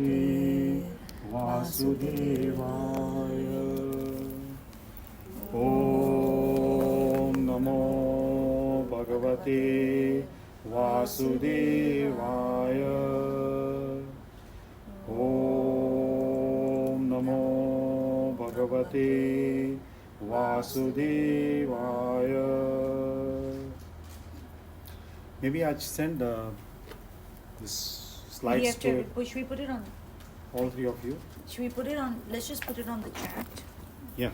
Bhagavate Vasudevaya. Om Namo Bhagavate Vasudevaya. Om Namo Bhagavate Vasudevaya. Maybe I'll send this slides to should we put it on? All three of you. Should we put it on? Let's just put it on the chat. Yeah.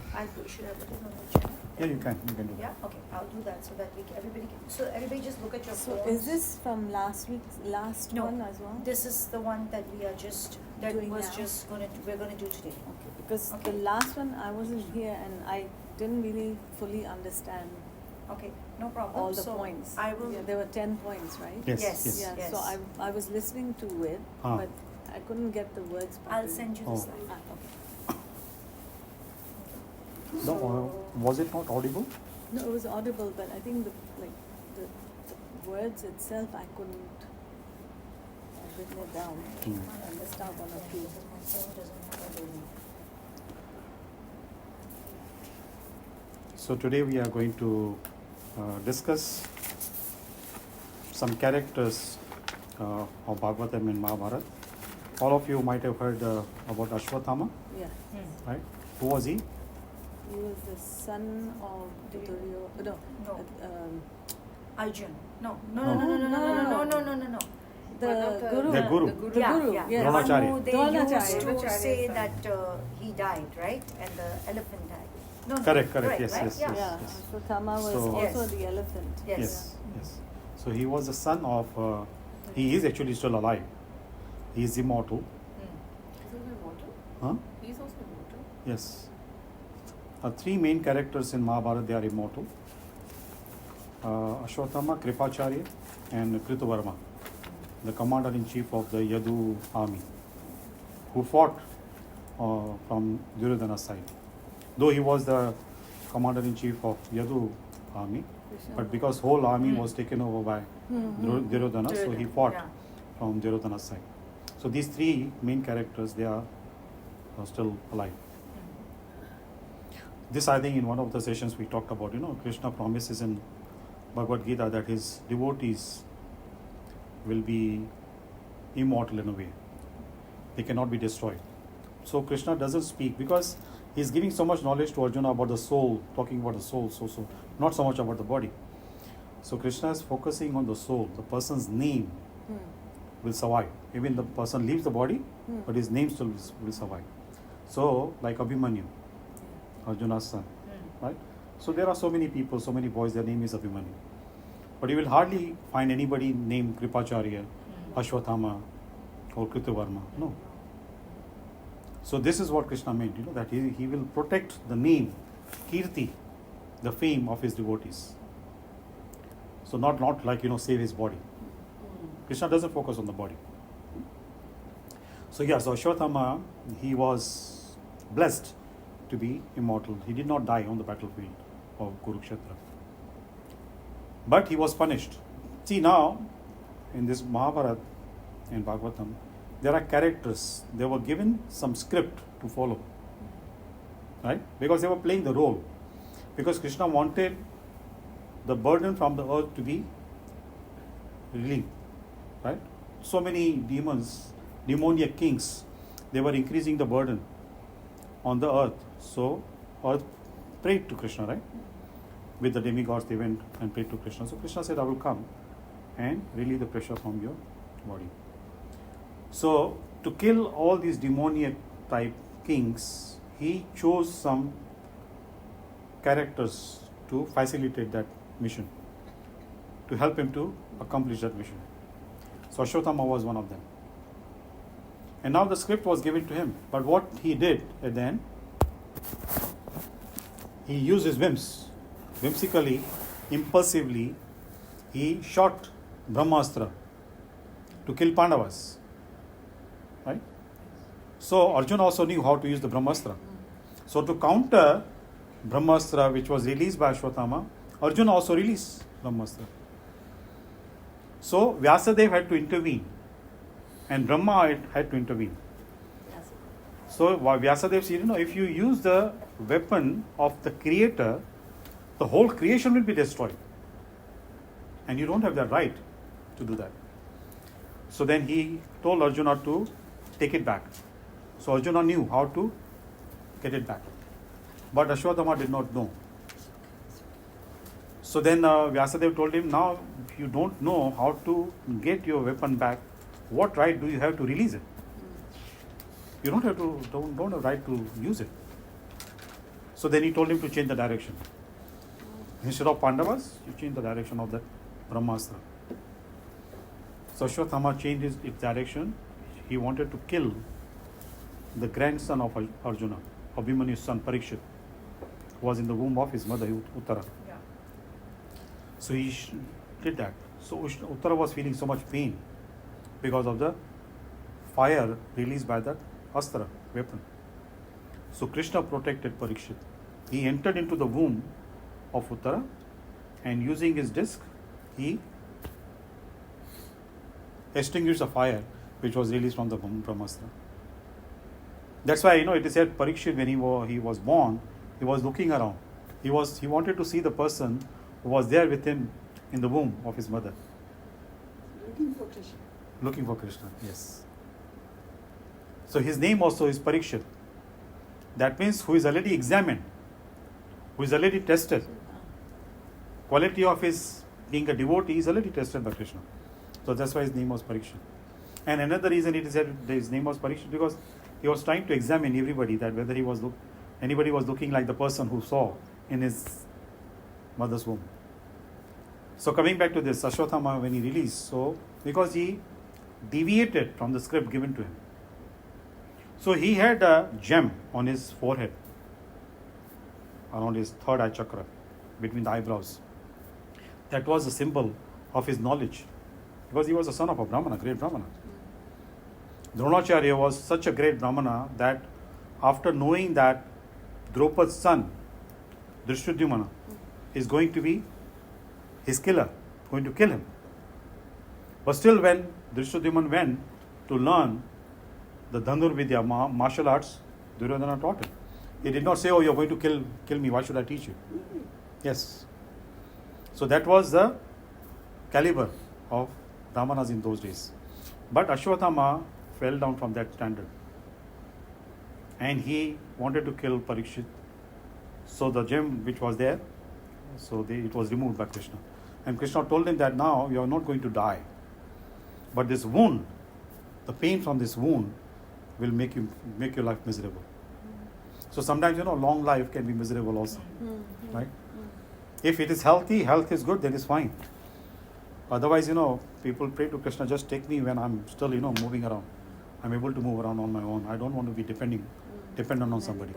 Should I put it on the chat? Yeah, you can do that. Yeah. Okay, I'll do that so that everybody can. So everybody just look at your So phones. is this from last week's last No, one as well? This is the one that we are just Doing we're now? gonna do today. Okay, because Okay. the last one I wasn't here and I didn't really fully understand Okay, no problem. all the so points. I will. Yeah, there were 10 points, right? Yes. Yes. Yeah. Yes. So I was listening to it, but I couldn't get the words. I'll properly. send you the slide. Okay. No, was it not audible? No, it was audible, but I think the words itself I couldn't. I've written it down. I missed out on a few. My phone doesn't have a name. So today we are going to discuss some characters of Bhagavatam and Mahabharata. All of you might have heard about Ashwatthama, Yeah. right? Who was he? He was the son of Duryodhana. No. Arjun. No. No. No. The guru. The guru. The guru. Yeah. Yes. Dronacharya. Who they Dronacharya. used to Dronacharya say son. that he died, right? And the elephant died. No. Correct. Right, Yes, right? yes, Yeah. yes. Yeah, Ashwatthama was So- also Yes. the elephant. Yes. Yes. So he was the son of. He is actually still alive. He is immortal. Mm. Is he immortal? Huh? He's also immortal. Yes. Three main characters in Mahabharata, they are immortal. Ashwatthama, Kripacharya and Kritavarma, the commander-in-chief of the Yadu army, who fought from Duryodhana's side. Though he was the commander-in-chief of Yadu army, but because whole army was taken over by Duryodhana, so he fought from Duryodhana's side. So these three main characters, they are still alive. This, I think, in one of the sessions we talked about, Krishna promises in Bhagavad Gita that his devotees will be immortal in a way. They cannot be destroyed. So Krishna doesn't speak because he's giving so much knowledge to Arjuna about the soul, talking about the soul, so not so much about the body. So Krishna is focusing on the soul. The person's name will survive. Even the person leaves the body, but his name still will survive. So, like Abhimanyu, Arjuna's son, right? So there are so many people, so many boys, their name is Abhimanyu. But you will hardly find anybody named Kripacharya, Ashwatthama or Kritavarma. No. So this is what Krishna meant, that he will protect the name, Kirti, the fame of his devotees. So not like, save his body. Krishna doesn't focus on the body. So so Ashwatthama, he was blessed to be immortal. He did not die on the battlefield of Kurukshetra. But he was punished. See, now, in this Mahabharata and Bhagavatam, there are characters. They were given some script to follow. Right? Because they were playing the role. Because Krishna wanted the burden from the earth to be relieved. Right? So many demoniac kings, they were increasing the burden on the earth. So earth prayed to Krishna, right? With the demigods, they went and prayed to Krishna. So Krishna said, I will come and relieve the pressure from your body. So to kill all these demoniac type kings, he chose some characters to facilitate that mission, to help him to accomplish that mission. So Ashwatthama was one of them. And now the script was given to him. But what he did at the end, he used his whimsically, impulsively, he shot Brahmastra to kill Pandavas. Right? So Arjuna also knew how to use the Brahmastra. So to counter Brahmastra, which was released by Ashwatthama, Arjuna also released Brahmastra. So Vyasadeva had to intervene and Brahma had to intervene. So Vyasadeva said, if you use the weapon of the creator, the whole creation will be destroyed. And you don't have the right to do that. So then he told Arjuna to take it back. So Arjuna knew how to get it back. But Ashwatthama did not know. So then Vyasadeva told him, now if you don't know how to get your weapon back, what right do you have to release it? You don't have right to use it. So then he told him to change the direction. Instead of Pandavas, you change the direction of that Brahmastra. So Ashwatthama changed its direction. He wanted to kill the grandson of Arjuna, Abhimanyu's son Parikshit, who was in the womb of his mother Uttara. Yeah. So he did that. So Uttara was feeling so much pain because of the fire released by that astra, weapon. So Krishna protected Parikshit. He entered into the womb of Uttara and using his disc, he extinguished the fire which was released from the Brahmastra. That's why, it is said Parikshit, when he was born, he was looking around. He wanted to see the person who was there with him in the womb of his mother. Looking for Krishna. Looking for Krishna, yes. So his name also is Parikshit. That means who is already examined, who is already tested. Quality of his being a devotee is already tested by Krishna. So that's why his name was Parikshit. And another reason it is said his name was Parikshit because he was trying to examine everybody, that whether anybody was looking like the person who saw in his mother's womb. So coming back to this, Ashwatthama, when he released, so because he deviated from the script given to him. So he had a gem on his forehead, around his third eye chakra, between the eyebrows. That was a symbol of his knowledge, because he was the son of a Brahmana, great Brahmana. Dronacharya was such a great Brahmana that after knowing that Draupad's son, Drishtadyumna, is going to be his killer, going to kill him. But still, when Drishtadyumna went to learn the Dhanurvidya, martial arts, Duryodhana taught him. He did not say, oh, you're going to kill me, why should I teach you? Yes. So that was the caliber of Brahmanas in those days. But Ashwatthama fell down from that standard. And he wanted to kill Parikshit. So the gem which was there, it was removed by Krishna. And Krishna told him that now you are not going to die. But this wound, the pain from this wound will make your life miserable. So sometimes, long life can be miserable also. Right? If it is healthy, health is good, then it's fine. Otherwise, people pray to Krishna, just take me when I'm still, moving around. I'm able to move around on my own. I don't want to be dependent on somebody.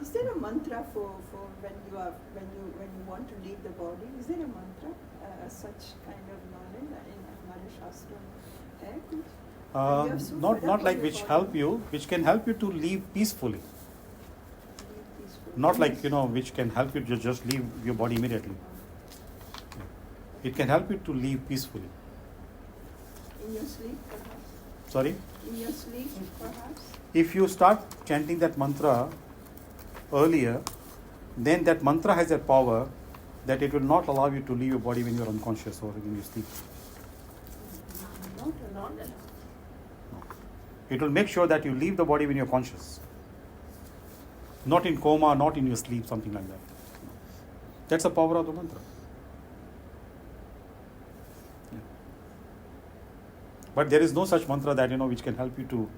Is there a mantra for when you want to leave the body? Is there a mantra, such kind of knowledge in Mara Shastra? Not like which can help you to leave peacefully. Not like, which can help you to just leave your body immediately. It can help you to leave peacefully. In your sleep, perhaps? Sorry? In your sleep, perhaps? If you start chanting that mantra earlier, then that mantra has a power that it will not allow you to leave your body when you are unconscious or when you sleep. Not. No. It will make sure that you leave the body when you are conscious. Not in coma, not in your sleep, something like that. That's the power of the mantra. Yeah. But there is no such mantra that, which can help you to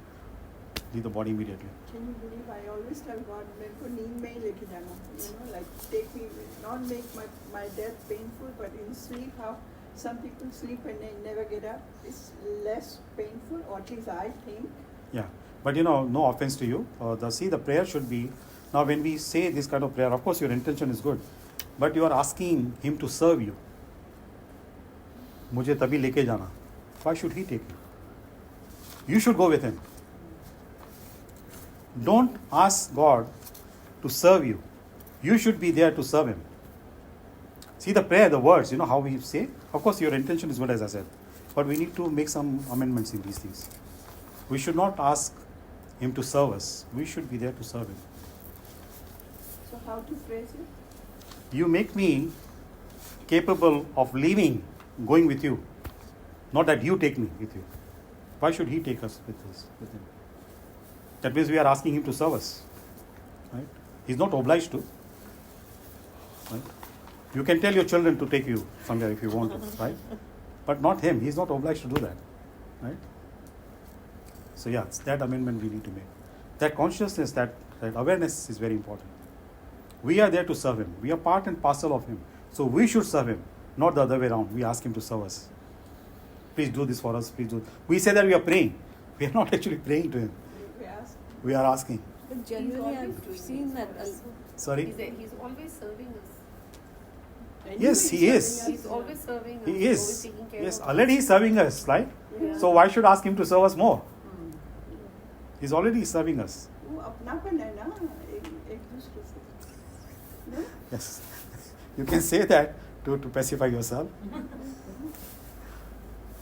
leave the body immediately. Can you believe I always tell God, "Mereko neend mein leke jana." Like take me, not make my death painful, but in sleep, how some people sleep and they never get up. It's less painful, or at least I think. Yeah, but no offense to you. The prayer should be, now when we say this kind of prayer, of course your intention is good, but you are asking him to serve you. Mujhe tabhi leke jana. Why should he take you? You should go with him. Don't ask God to serve you. You should be there to serve him. See the prayer, the words, how we say. Of course your intention is good, as I said, but we need to make some amendments in these things. We should not ask him to serve us, we should be there to serve him. So how to phrase it? You make me capable of leaving, going with you. Not that you take me with you. Why should he take us with him? That means we are asking him to serve us. Right? He's not obliged to. Right? You can tell your children to take you somewhere if you want to, right? But not him. He's not obliged to do that. Right? So yeah, it's that amendment we need to make. That consciousness, that awareness is very important. We are there to serve him. We are part and parcel of him. So we should serve him, not the other way around. We ask him to serve us. Please do this for us. Please do. We say that we are praying. We are not actually praying to him. We ask. We are asking. But generally, I've seen that. Sorry? He's always serving us. Yes, he is. He's always serving us. He He's is. always taking care Yes, of us. already he's serving us, right? Yeah. So why should ask him to serve us more? He's already serving us. वो अपनापन है ना एक दूसरे से. No? Yes. You can say that to pacify yourself.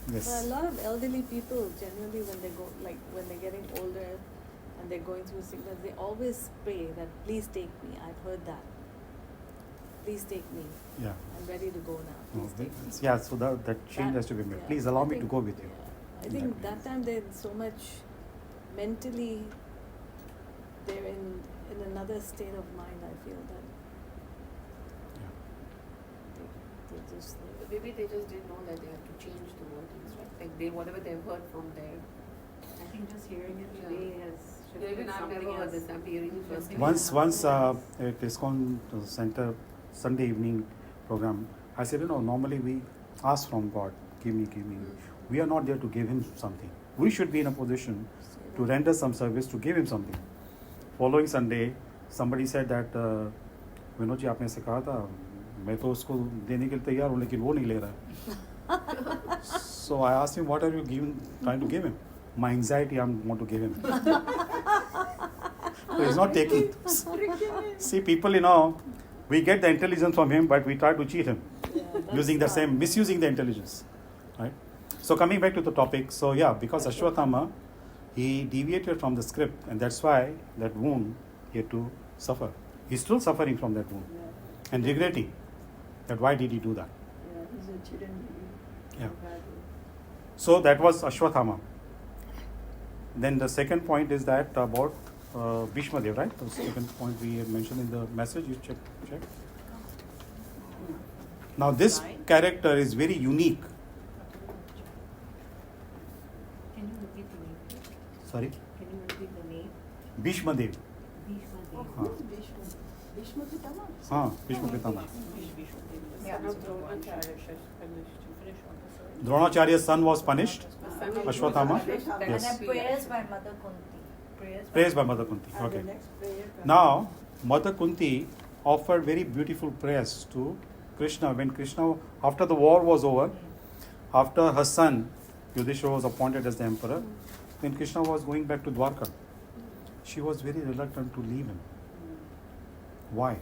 For a Yes. lot of elderly people, generally when they're getting older and they're going through sickness, they always pray that please take me. I've heard that. Please take me. Yeah. I'm ready to go now. No, Please take me. yeah, so that change has to be made. Yeah, Please allow I me to think- go with you. yeah. I think that time they're so much mentally, they're in another state of mind. I feel that Yeah. they just Maybe they just didn't know that they have to change the wordings, right? Like whatever they've heard from there. I think just hearing it Yeah. today has shifted Even I've something never heard else. this. I'm hearing it first time. Once at ISKCON Center Sunday evening program, I said, normally we ask from God, give me. We are not there to give him something. We should be in a position to render some service, to give him something. Following Sunday, somebody said that, Vinod ji आपने ऐसे कहा था, मैं तो उसको देने के लिए तैयार हूँ लेकिन वो नहीं ले रहा है. So I asked him, what are you trying to give him? My anxiety I want to give him. So he's not taking. See, people, we get the intelligence from him, but we try to cheat him, misusing the intelligence, right? So coming back to the topic, so yeah, because Ashwatthama, he deviated from the script, and that's why that wound he had to suffer. He's still suffering from that wound Yeah. and regretting that why did he do that. Yeah, he's a chiranjeevi. Yeah. Bad. So that was Ashwatthama. Then the second point is that about Bhishma Dev, right? The second point we had mentioned in the message. You check. Now this character is very unique. Can you repeat the name, please? Sorry, Can you repeat the name? Bhishma Dev. Bhishma Oh, Dev. who's Bhishma? Bhishma Pitama? हाँ, Bhishma Pitama. Yeah. Dronacharya's son was punished. Ashwatthama. And Yes. then prayers by Mother Kunti. Praised by Mother Kunti. And Okay. the next prayer comes. Now, Mother Kunti offered very beautiful prayers to Krishna. When Krishna, after the war was over, after her son Yudhishthira was appointed as the emperor, when Krishna was going back to Dwarka, she was very reluctant to leave him. Why?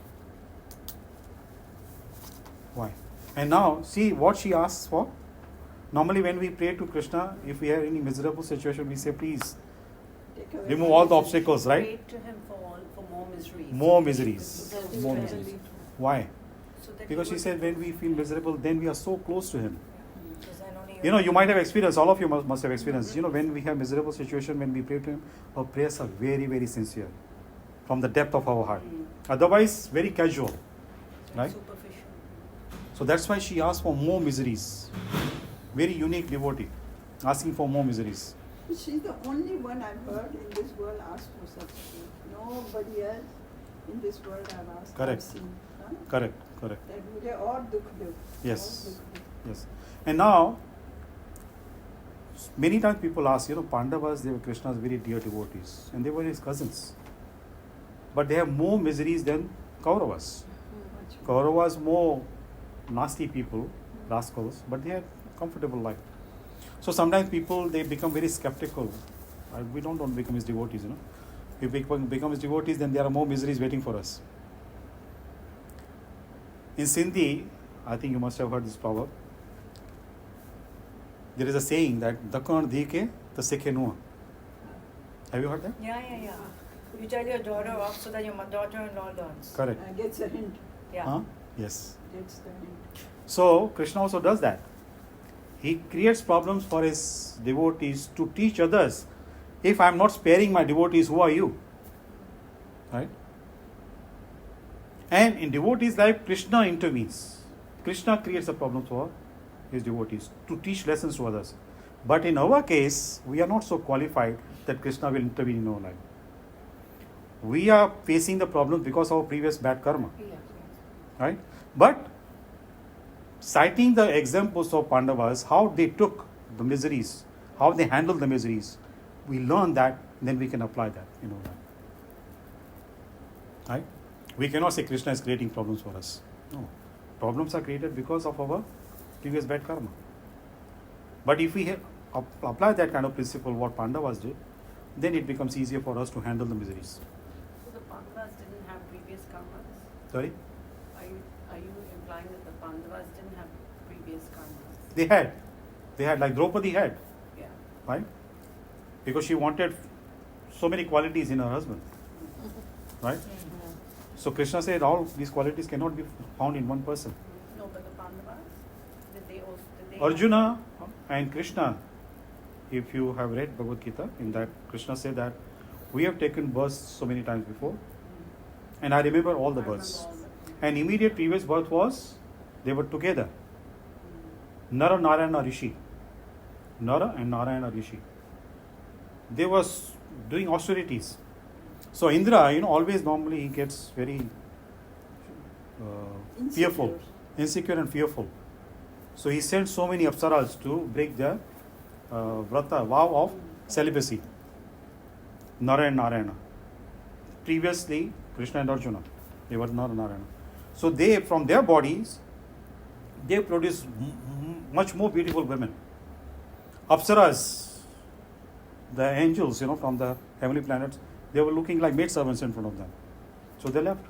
Why? And now, see what she asks for. Normally, when we pray to Krishna, if we are in any miserable situation, we say, please Take away remove my all the misery. obstacles, right? Prayed to him for more miseries. More miseries. So that More is miseries. really Why? So that Because she said, when we feel miserable, then we are so close to Him. Because then only You might have experienced, all of you must have experienced, when we have miserable situation, when we pray to Him, our prayers are very, very sincere from the depth of our heart. Otherwise, very casual, right? superficial. So that's why she asked for more miseries. Very unique devotee, asking for more miseries. But she's the only one I've heard in this world ask for such thing. Nobody else in this world I've asked. Correct. I've seen. Huh? Correct. That मुझे और दुख दो. Yes. और दुख दो. Yes. And now, many times people ask, Pandavas, they were Krishna's very dear devotees, and they were his cousins. But they have more miseries than Kauravas. Much more. Kauravas more nasty people, rascals, but they had comfortable life. So sometimes people, they become very skeptical. We don't want to become his devotees, If we become his devotees, then there are more miseries waiting for us. In Sindhi, I think you must have heard this proverb. There is a saying that Dakan Dike the Sekhe Nuah. Have you heard that? Yeah. You tell your daughter off so that your daughter-in-law learns. Correct. Gets a hint. Yeah. Huh? Yes. Gets the hint. So Krishna also does that. He creates problems for his devotees to teach others. If I am not sparing my devotees, who are you? Right? And in devotees' life, Krishna intervenes. Krishna creates the problems for his devotees to teach lessons to others. But in our case, we are not so qualified that Krishna will intervene in our life. We are facing the problems because of our previous bad karma. Yeah. Right? But citing the examples of Pandavas, how they took the miseries, how they handled the miseries, we learn that, then we can apply that in our life. Right? We cannot say Krishna is creating problems for us. No. Problems are created because of our previous bad karma. But if we apply that kind of principle, what Pandavas did, then it becomes easier for us to handle the miseries. So the Pandavas didn't have previous karmas? Sorry? Are you implying that the Pandavas didn't have previous karmas? They had like Draupadi had, Yeah. right? Because she wanted so many qualities in her husband, right? So Krishna said all these qualities cannot be found in one person. No, but the Pandavas, did they Arjuna and Krishna, if you have read Bhagavad Gita, in that Krishna said that we have taken births so many times before, and I remember all the births. And immediate previous birth was, they were together. Nara Narayana Rishi. Nara and Narayana Rishi. They was doing austerities. So Indra, always normally he gets very fearful, insecure and fearful. So he sent so many apsaras to break their vow of celibacy. Nara and Narayana. Previously, Krishna and Arjuna, they were Nara and Narayana. So they, from their bodies, they produce much more beautiful women. Apsaras, the angels, from the heavenly planets, they were looking like maidservants in front of them. So they left.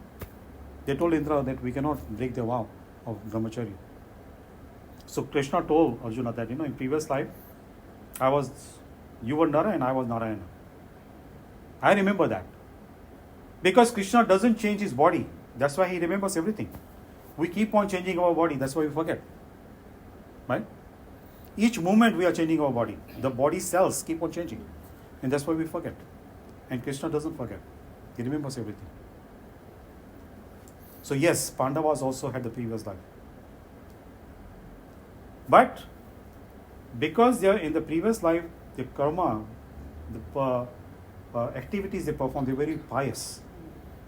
They told Indra that we cannot break the vow of brahmacharya. So Krishna told Arjuna that, in previous life, you were Nara and I was Narayana. I remember that. Because Krishna doesn't change his body. That's why he remembers everything. We keep on changing our body. That's why we forget. Right? Each moment we are changing our body. The body cells keep on changing. And that's why we forget. And Krishna doesn't forget. He remembers everything. So yes, Pandavas also had the previous life. But because they are in the previous life, the karma, the activities they perform, they are very pious.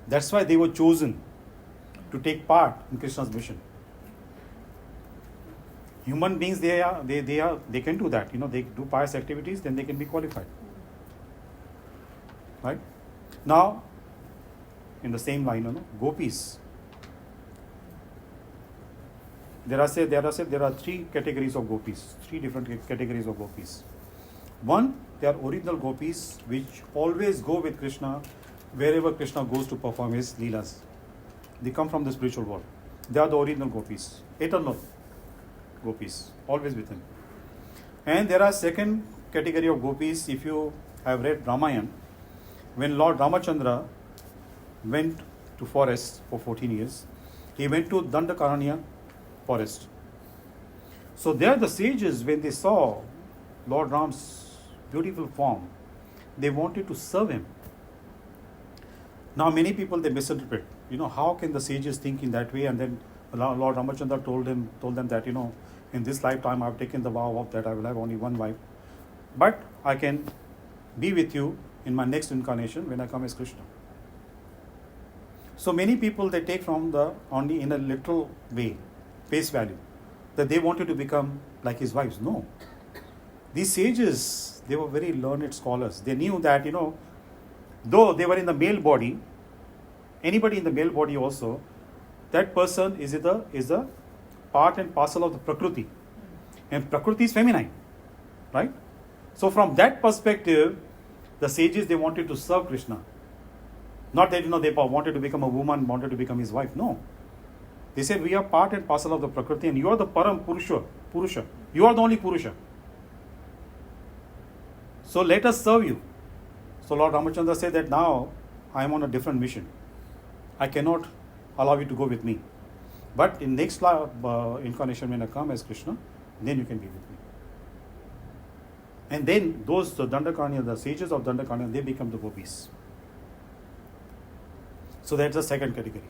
That's why they were chosen to take part in Krishna's mission. Human beings, they can do that. They do pious activities, then they can be qualified. Right? Now, in the same line, gopis. There are three categories of gopis, three different categories of gopis. One, they are original gopis which always go with Krishna wherever Krishna goes to perform his leelas. They come from the spiritual world. They are the original gopis, eternal gopis, always with him. And there are second category of gopis. If you have read Ramayana, when Lord Ramachandra went to forest for 14 years, he went to Dandakaranya forest. So there the sages, when they saw Lord Ram's beautiful form, they wanted to serve him. Now many people, they misinterpret. How can the sages think in that way? And then Lord Ramachandra told them that, in this lifetime I have taken the vow of that I will have only one wife. But I can be with you in my next incarnation when I come as Krishna. So many people, they take from only in a literal way, face value, that they wanted to become like his wives. No. These sages, they were very learned scholars. They knew that, though they were in the male body, anybody in the male body also, that person is a part and parcel of the Prakriti. And Prakriti is feminine. Right? So from that perspective, the sages, they wanted to serve Krishna. Not that, they wanted to become a woman, wanted to become his wife. No. They said, we are part and parcel of the Prakriti and you are the Param Purusha. You are the only Purusha. So let us serve you. So Lord Ramachandra said that now I am on a different mission. I cannot allow you to go with me. But in next incarnation when I come as Krishna, then you can be with me. And then those Dandakarnya, the sages of Dandakarnya, they become the gopis. So that's the second category.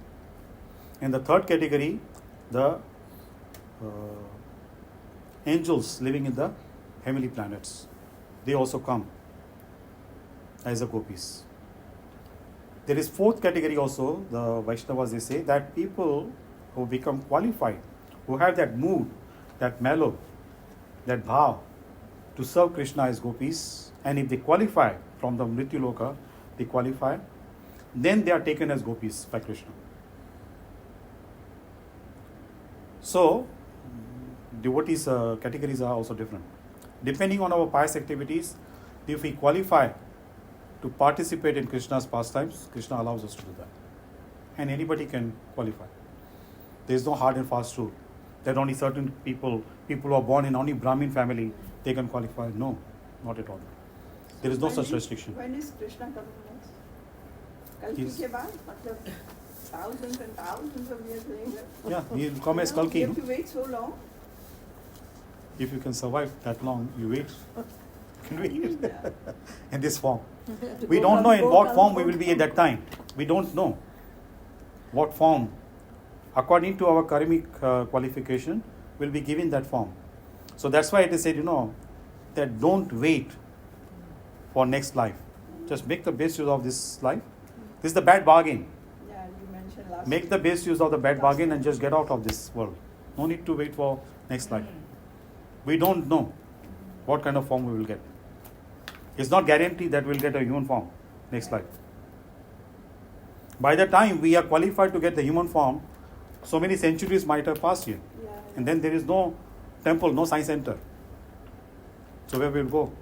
And the third category, the angels living in the heavenly planets. They also come as the gopis. There is fourth category also, the Vaishnavas, they say, that people who become qualified, who have that mood, that mellow, that bhav to serve Krishna as gopis, and if they qualify from the Mrityu Loka, they qualify, then they are taken as gopis by Krishna. So, devotees' categories are also different. Depending on our pious activities, if we qualify to participate in Krishna's pastimes, Krishna allows us to do that. And anybody can qualify. There is no hard and fast rule that only certain people who are born in only Brahmin family, they can qualify. No, not at all. There is no such restriction. When is Krishna coming next? Kalki ke baad? Matlab thousands and thousands of years later? Yeah, he will come as You Kalki. have to wait so long? If you can survive that long, you wait. Can wait Yeah. in this form. To We go don't down, know in go what down, form go we will be down. at that time. We don't know what form. According to our karmic qualification, will be given that form. So that's why it is said, that don't wait for next life. Just make the best use of this life. This is the bad bargain. Yeah, you mentioned last Make the best use of the bad bargain and just get out of this world. No need to wait for next life. We don't know what kind of form we will get. It's not guaranteed that we'll get a human form next life. By the time we are qualified to get the human form, so many centuries might have passed here. Yeah. And then there is no temple, no science center. So where we will go?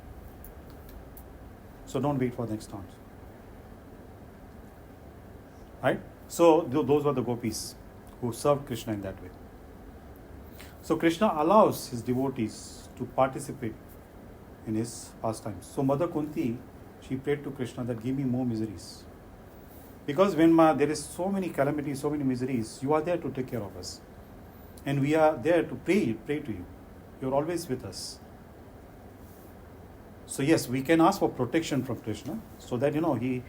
So don't wait for next chance. Right? So those were the gopis who served Krishna in that way. So Krishna allows his devotees to participate in his pastimes. So Mother Kunti, she prayed to Krishna that give me more miseries. Because when there is so many calamities, so many miseries, you are there to take care of us. And we are there to pray to you. You are always with us. So yes, we can ask for protection from Krishna so that, he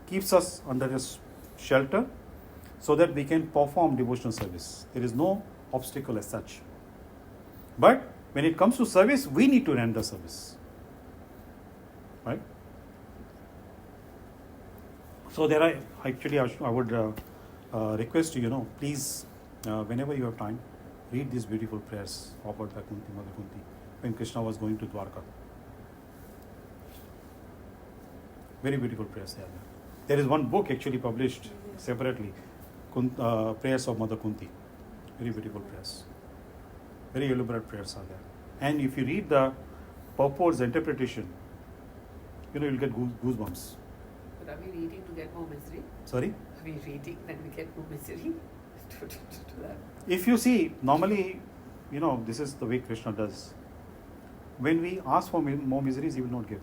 keeps us under his shelter so that we can perform devotional service. There is no obstacle as such. But when it comes to service, we need to render service. Right? So there are, actually I would request you, please, whenever you have time, read these beautiful prayers offered by Kunti, Mother Kunti, when Krishna was going to Dwarka. Very beautiful prayers there. There is one book actually published separately, Prayers of Mother Kunti. Very beautiful prayers. Very elaborate prayers are there. And if you read the purports, interpretation, you'll get goosebumps. But are we reading to get more misery? Sorry? Are we reading that we get more misery? to that. If you see, normally, this is the way Krishna does. When we ask for more miseries, he will not give.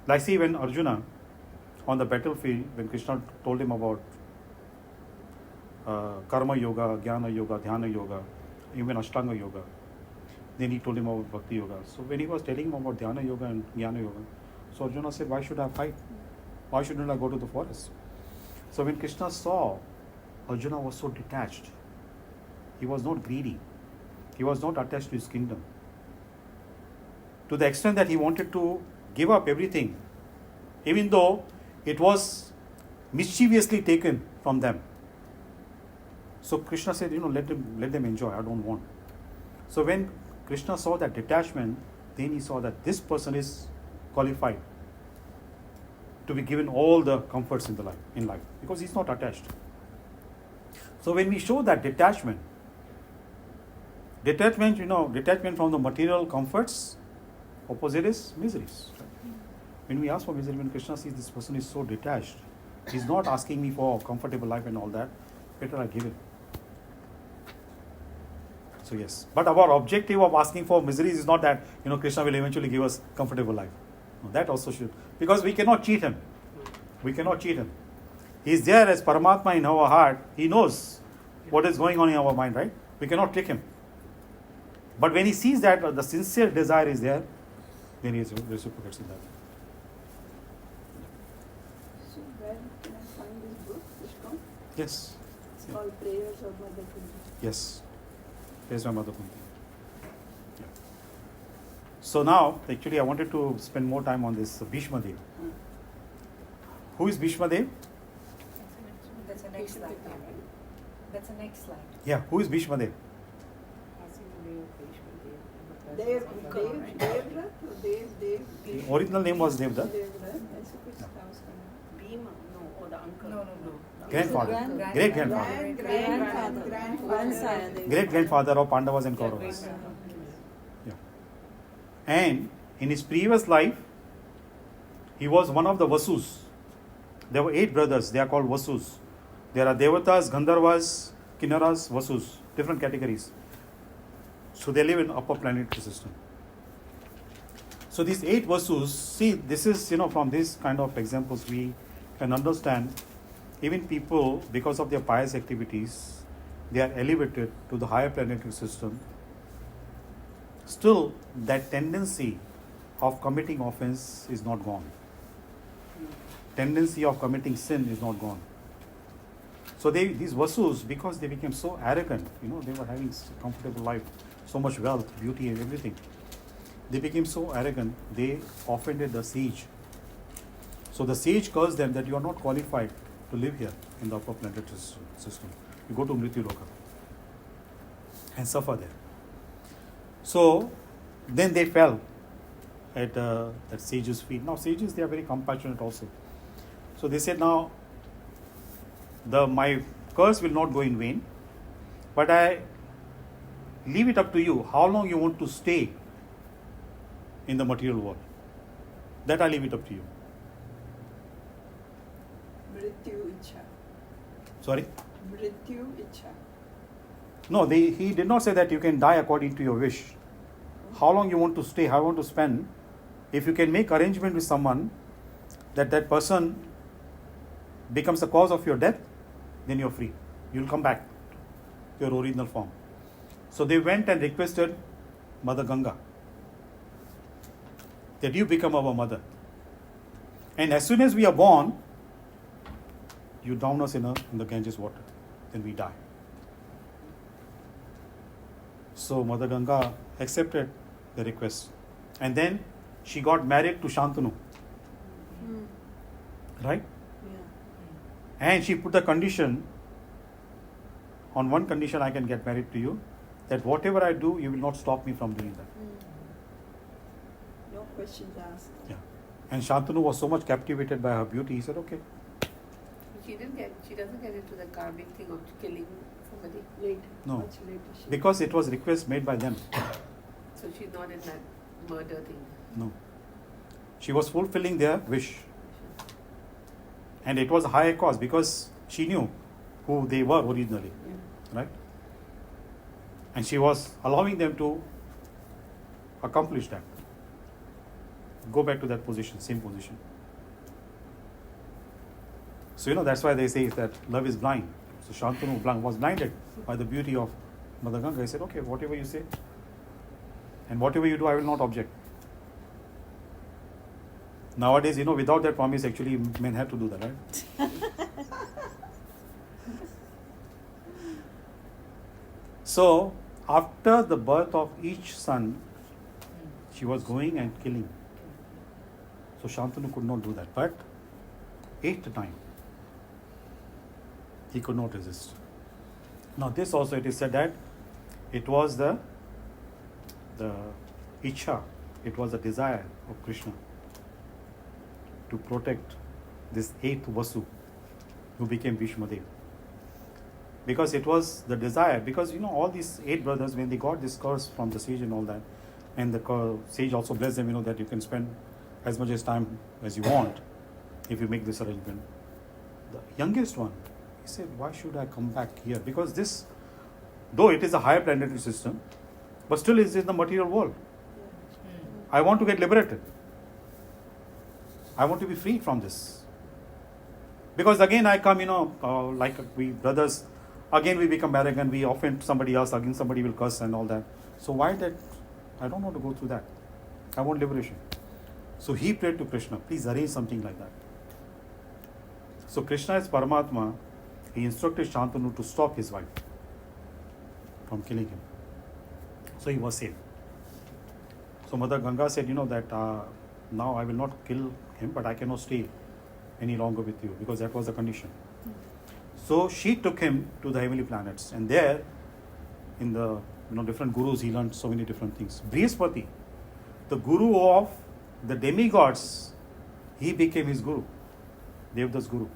Like see when Arjuna, on the battlefield, when Krishna told him about Karma Yoga, Jnana Yoga, Dhyana Yoga, even Ashtanga Yoga, then he told him about Bhakti Yoga. So when he was telling him about Dhyana Yoga and Jnana Yoga, so Arjuna said, why should I fight? Why shouldn't I go to the forest? So when Krishna saw Arjuna was so detached, he was not greedy, he was not attached to his kingdom, to the extent that he wanted to give up everything, even though it was mischievously taken from them. So Krishna said, let them enjoy, I don't want. So when Krishna saw that detachment, then he saw that this person is qualified to be given all the comforts in life, because he's not attached. So when we show that detachment from the material comforts, opposite is miseries. Right? When we ask for misery, when Krishna sees this person is so detached, he's not asking me for a comfortable life and all that, better I give it. So yes, but our objective of asking for miseries is not that Krishna will eventually give us comfortable life. No, that also should, because we cannot cheat him. We cannot cheat him. He is there as Paramatma in our heart. He knows what is going on in our mind, right? We cannot trick him. But when he sees that the sincere desire is there, then he reciprocates in that. So where can I find this book, Discourse? Yes. It's called Prayers of Mother Kunti. Yes. Praise my Mother Kunti. Yeah. So now, actually, I wanted to spend more time on this Bhishma Dev. Who is Bhishma Dev? That's the next slide. That's the next slide. Yeah, who is Bhishma Dev? Dev, Dev. The original name was Devdutt. Bhima, no, or the uncle. No. Grandfather. Great grandfather. Grandfather. Great grandfather of Pandavas and Kauravas. Yeah. And in his previous life, he was one of the Vasus. There were 8 brothers. They are called Vasus. There are Devatas, Gandharvas, Kinnaras, Vasus. Different categories. So they live in upper planetary system. So these 8 Vasus, see, this is, from these kind of examples we can understand even people, because of their pious activities, they are elevated to the higher planetary system. Still, that tendency of committing offense is not gone. Tendency of committing sin is not gone. So these Vasus, because they became so arrogant, they were having a comfortable life, so much wealth, beauty and everything. They became so arrogant, they offended the sage. So the sage cursed them that you are not qualified to live here in the upper planetary system. You go to Mrityu Loka and suffer there. So then they fell at that sage's feet. Now sages, they are very compassionate also. So they said, now my curse will not go in vain, but I leave it up to you how long you want to stay in the material world. That I leave it up to you. Mrityu Icha. Sorry? Mrityu Icha. No, he did not say that you can die according to your wish. How long you want to stay, how you want to spend. If you can make arrangement with someone that person becomes the cause of your death, then you're free. You'll come back to your original form. So they went and requested Mother Ganga that you become our mother. And as soon as we are born, you drown us in the Ganges water. Then we die. So Mother Ganga accepted the request. And then she got married to Shantanu. Right? Yeah. And she put the condition, on one condition I can get married to you, that whatever I do, you will not stop me from doing that. No questions asked. Yeah. And Shantanu was so much captivated by her beauty, he said, okay. She doesn't get into the karmic thing of killing somebody. Later. No. Much later. Because it was request made by them. So she's not in that murder thing. No. She was fulfilling their wish. And it was a higher cause because she knew who they were originally. Yeah. Right? And she was allowing them to accomplish that. Go back to that position, same position. So, that's why they say that love is blind. So Shantanu was blinded by the beauty of Mother Ganga. He said, okay, whatever you say and whatever you do, I will not object. Nowadays, without that promise, actually, men have to do that, right? So, after the birth of each son, she was going and killing. So, Shantanu could not do that. But, 8th time, he could not resist. Now, this also, it is said that it was the Icha, it was the desire of Krishna to protect this 8th Vasu who became Bhishma Dev. Because it was the desire, because all these 8 brothers, when they got this curse from the sage and all that, and the sage also blessed them, that you can spend as much as time as you want if you make this arrangement. The youngest one, he said, why should I come back here? Because this Though it is a higher planetary system, but still it is in the material world. I want to get liberated. I want to be freed from this. Because again I come, like we brothers, again we become arrogant, we offend somebody else, again somebody will curse and all that. So why that? I don't want to go through that. I want liberation. So he prayed to Krishna, please arrange something like that. So Krishna is Paramatma, he instructed Shantanu to stop his wife from killing him. So he was saved. So Mother Ganga said, that now I will not kill him, but I cannot stay any longer with you, because that was the condition. So she took him to the heavenly planets, and there, in the different gurus, he learned so many different things. Brihaspati, the guru of the demigods, he became his guru, Devdas guru.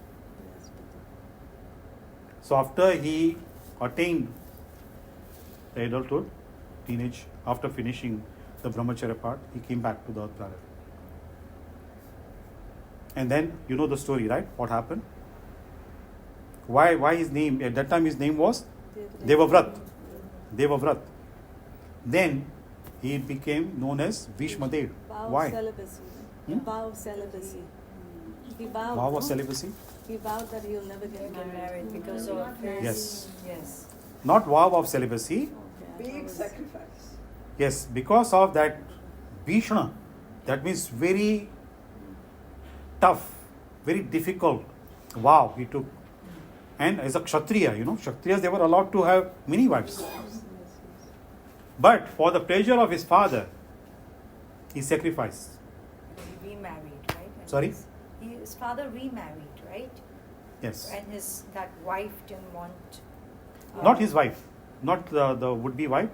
So after he attained the adulthood, teenage, after finishing the brahmacharya part, he came back to the earth planet. And then you know the story, right? What happened? Why his name? At that time his name was Devavrat. Devavrat. Then he became known as Bhishmadev. Vow Why? of celibacy. Vow of celibacy. He vowed. Vow of celibacy? He vowed that he'll never get married. because of his. Yes. Yes. Not vow of celibacy. Okay, Big was- sacrifice. Yes, because of that Bhishma. That means very tough, very difficult vow he took. And as a Kshatriya, Kshatriyas, they were allowed to have many wives. But for the pleasure of his father, he sacrificed. He remarried, right? And Sorry? his father remarried, right? Yes. And that wife didn't want. Not his wife, not the would-be wife,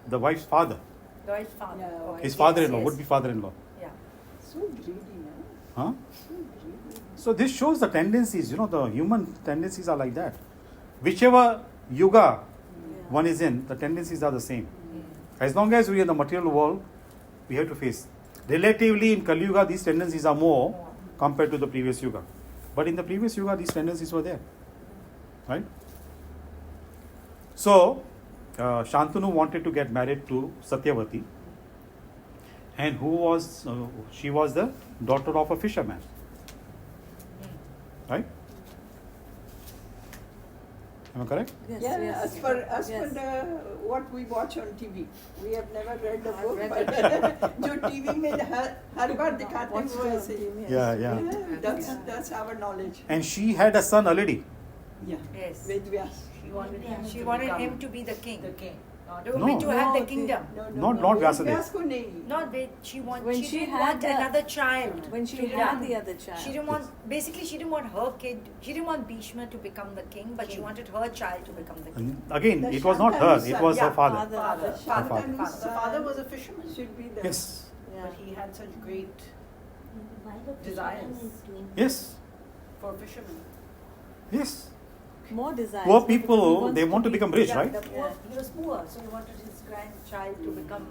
the wife's father. The wife's father. Yeah, Okay. His Yes, father-in-law, yes. would-be father-in-law. Yeah. So greedy, no? Huh? So greedy. So this shows the tendencies, the human tendencies are like that. Whichever yuga one is in, the tendencies are the same. As long as we are in the material world, we have to face. Relatively in Kali Yuga, these tendencies are more compared to the previous yuga. But in the previous yuga, these tendencies were there. Right? So, Shantanu wanted to get married to Satyavati. And she was the daughter of a fisherman. Right? Am I correct? Yes, Yeah, yes. as per Yes. what we watch on TV, we have never read the I've book, read but जो TV में हर बार दिखाते हैं Watched वो it on ऐसे. TV, yes. Yeah. Yeah, that's our knowledge. And she had a son already. Yeah. Yes. Ved Vyas. She wanted him She to wanted become him to be the king. the king. Not To No. be to have the No, kingdom. Not Ved Vyasadeva. Vyas को नहीं. Not Ved. She When didn't she want had the- another child. When she to had become- the other child. She didn't want. Basically, she didn't want her kid. She didn't want Bhishma to become the king, but she wanted her child to become the king. And again, The it was not her, Shantanu's it son. was her Yeah, father. father. The father. Shantanu's The father was a fisherman, should be the. Yes. Yeah. but he had such great desires Yes. for fishermen. Yes. More desires. Poor because he people, wants they want to become rich, Yeah, right? the poor, he was poor, so he wanted his grandchild to become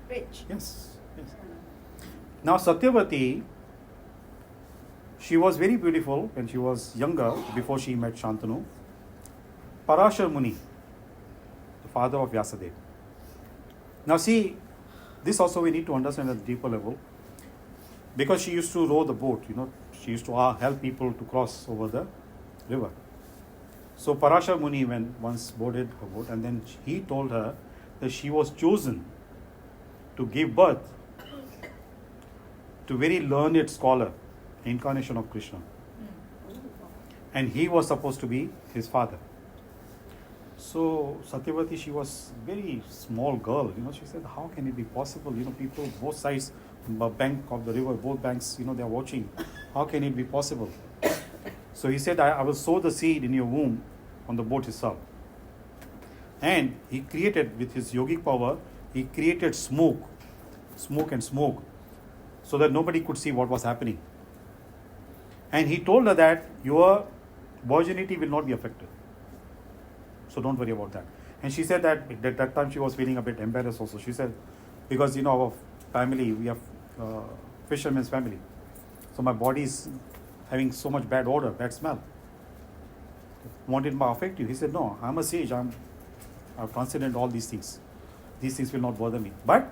rich. Yes. Now Satyavati, she was very beautiful when she was younger, before she met Shantanu. Parashar Muni, the father of Vyasadeva. Now see, this also we need to understand at a deeper level. Because she used to row the boat, she used to help people to cross over the river. So Parashar Muni once boarded her boat, and then he told her that she was chosen to give birth to very learned scholar, incarnation of Krishna. And he was supposed to be his father. So Satyavati, she was very small girl, she said, how can it be possible? People, both sides, bank of the river, both banks, they are watching. How can it be possible? So he said, I will sow the seed in your womb on the boat itself. And he created, with his yogic power, he created smoke, so that nobody could see what was happening. And he told her that your virginity will not be affected. So don't worry about that. And she said that at that time she was feeling a bit embarrassed also. She said, because our family, we have fisherman's family. So my body is having so much bad odor, bad smell. Won't it affect you? He said, no, I'm a sage. I've transcended all these things. These things will not bother me. But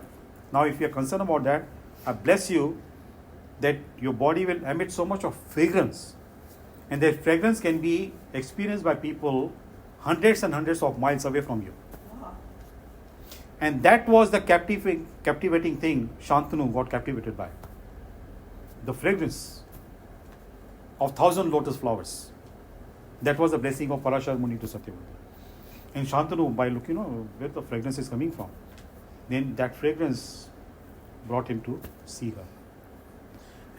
now if you are concerned about that, I bless you that your body will emit so much of fragrance. And that fragrance can be experienced by people hundreds and hundreds of miles away from you. Wow. And that was the captivating thing Shantanu got captivated by. The fragrance of 1,000 lotus flowers. That was the blessing of Parashar Muni to Satyavati. And Shantanu, by looking, where the fragrance is coming from, then that fragrance brought him to see her.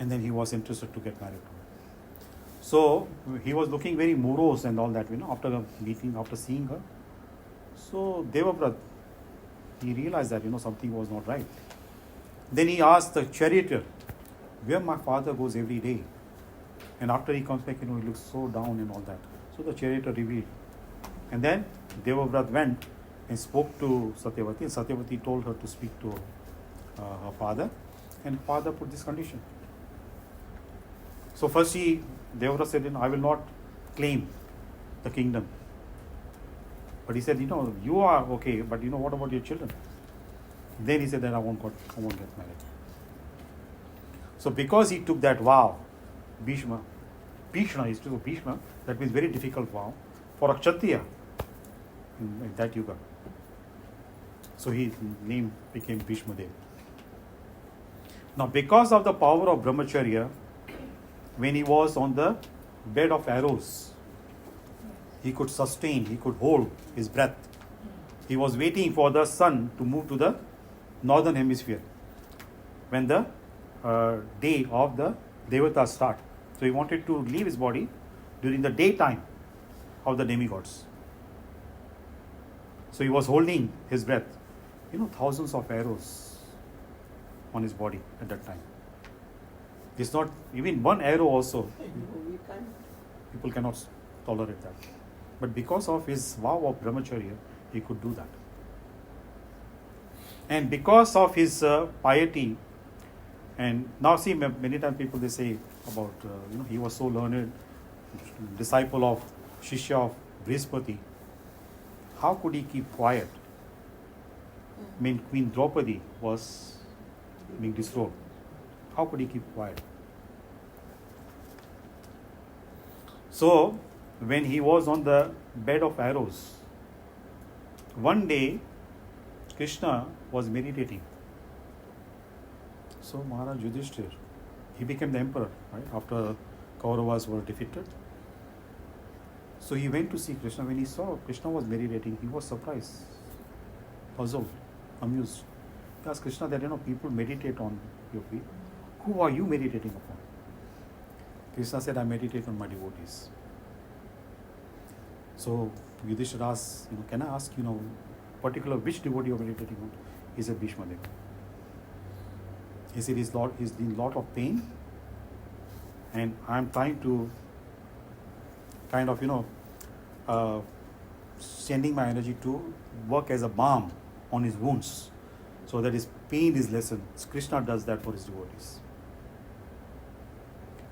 And then he was interested to get married to her. So he was looking very morose and all that, after the meeting, after seeing her. So Devavrat, he realized that, something was not right. Then he asked the charioteer, where my father goes every day. And after he comes back, he looks so down and all that. So the charioteer revealed. And then Devavrat went and spoke to Satyavati. And Satyavati told her to speak to her father. And father put this condition. So first Devavrat said, I will not claim the kingdom. But he said, you are okay, but what about your children? Then he said that I won't get married. So because he took that vow, Bhishma, that means very difficult vow for a Kshatriya in that yuga. So his name became Bhishma Dev. Now because of the power of Brahmacharya, when he was on the bed of arrows, he could sustain, he could hold his breath. He was waiting for the sun to move to the northern hemisphere when the day of the Devatas start. So he wanted to leave his body during the daytime of the demigods. So he was holding his breath. Thousands of arrows on his body at that time. It's not even one arrow also. We can't. People cannot tolerate that. But because of his vow of Brahmacharya, he could do that. And because of his piety, and now see, many times people they say about, he was so learned, disciple of Shishya of Brihaspati. How could he keep quiet? I mean, Queen Draupadi was being dethroned. How could he keep quiet? So, when he was on the bed of arrows, one day Krishna was meditating. So Maharaj Yudhishthir, he became the emperor, right? After Kauravas were defeated. So he went to see Krishna. When he saw Krishna was meditating, he was surprised, puzzled, amused. He asked Krishna that, people meditate on your feet. Who are you meditating upon? Krishna said, I meditate on my devotees. So Yudhishthira asked, can I ask, particular which devotee you are meditating on? He said, Bhishma Deva. He said, he's in lot of pain, and I'm trying to kind of, sending my energy to work as a balm on his wounds, so that his pain is lessened. Krishna does that for his devotees.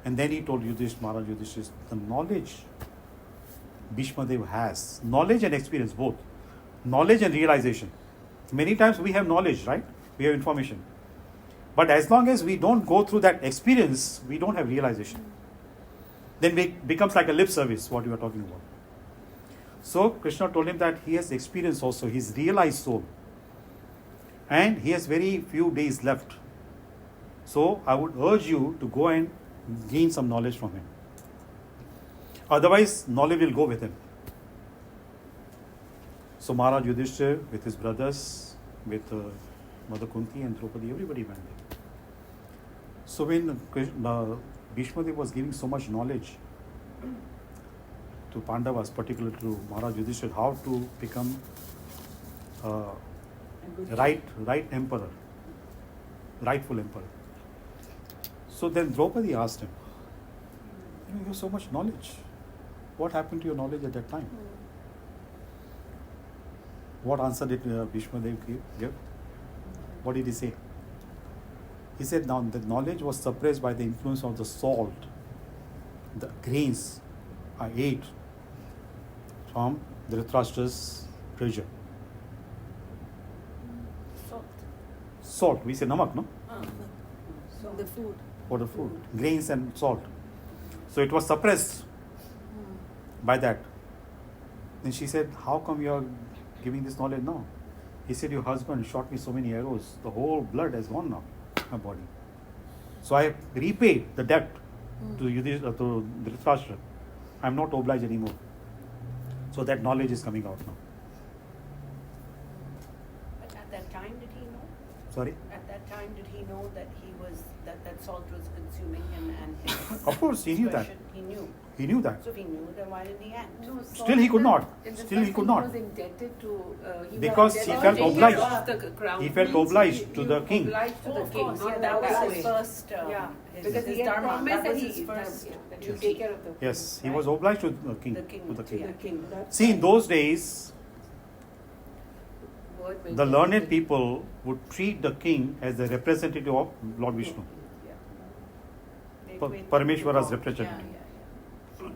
And then he told Maharaj Yudhishthira, the knowledge Bhishma Deva has, knowledge and experience both, knowledge and realization. Many times we have knowledge, right? We have information. But as long as we don't go through that experience, we don't have realization. Then it becomes like a lip service, what you are talking about. So Krishna told him that he has experience also, his realized soul. And he has very few days left. So I would urge you to go and gain some knowledge from him. Otherwise, knowledge will go with him. So Maharaj Yudhishthira with his brothers, with Mother Kunti and Draupadi, everybody went there. So when Bhishma Dev was giving so much knowledge to Pandavas, particularly to Maharaj Yudhishthira, how to become right emperor, rightful emperor. So then Draupadi asked him, you have so much knowledge. What happened to your knowledge at that time? What answer did Bhishma Dev give? What did he say? He said, now the knowledge was suppressed by the influence of the salt, the grains I ate from Dhritarashtra's treasure. salt. We say namak, no? So the food. For the food. Grains and salt. So it was suppressed by that. Then she said, how come you are giving this knowledge now? He said, your husband shot me so many arrows. The whole blood has gone now in my body. So I have repaid the debt to Dhritarashtra. I am not obliged anymore. So that knowledge is coming out now. But at that time, did he know? Sorry? At that time, did he know that that salt was consuming him and his Of course, he knew that. expression? He knew. He knew that. So if he knew, then why didn't he act? No, Still he could not. in the Still he sense could that not. He was indebted to. Because was he indebted felt to take obliged. off the crown. He felt obliged to the king. Obliged to Oh, the of king. course, Not yeah, that that was way. his first, Yeah, his because he had dharma. promised That that was he his first that he would duty. take care of the. Yes, he Right? was obliged to the king. The king, To the king. yeah. The king. That's See, in those days, word meant the that learned he- people would treat the king as the representative of Lord Vishnu. They Pa- equate Parameshwara's God. representative. Yeah.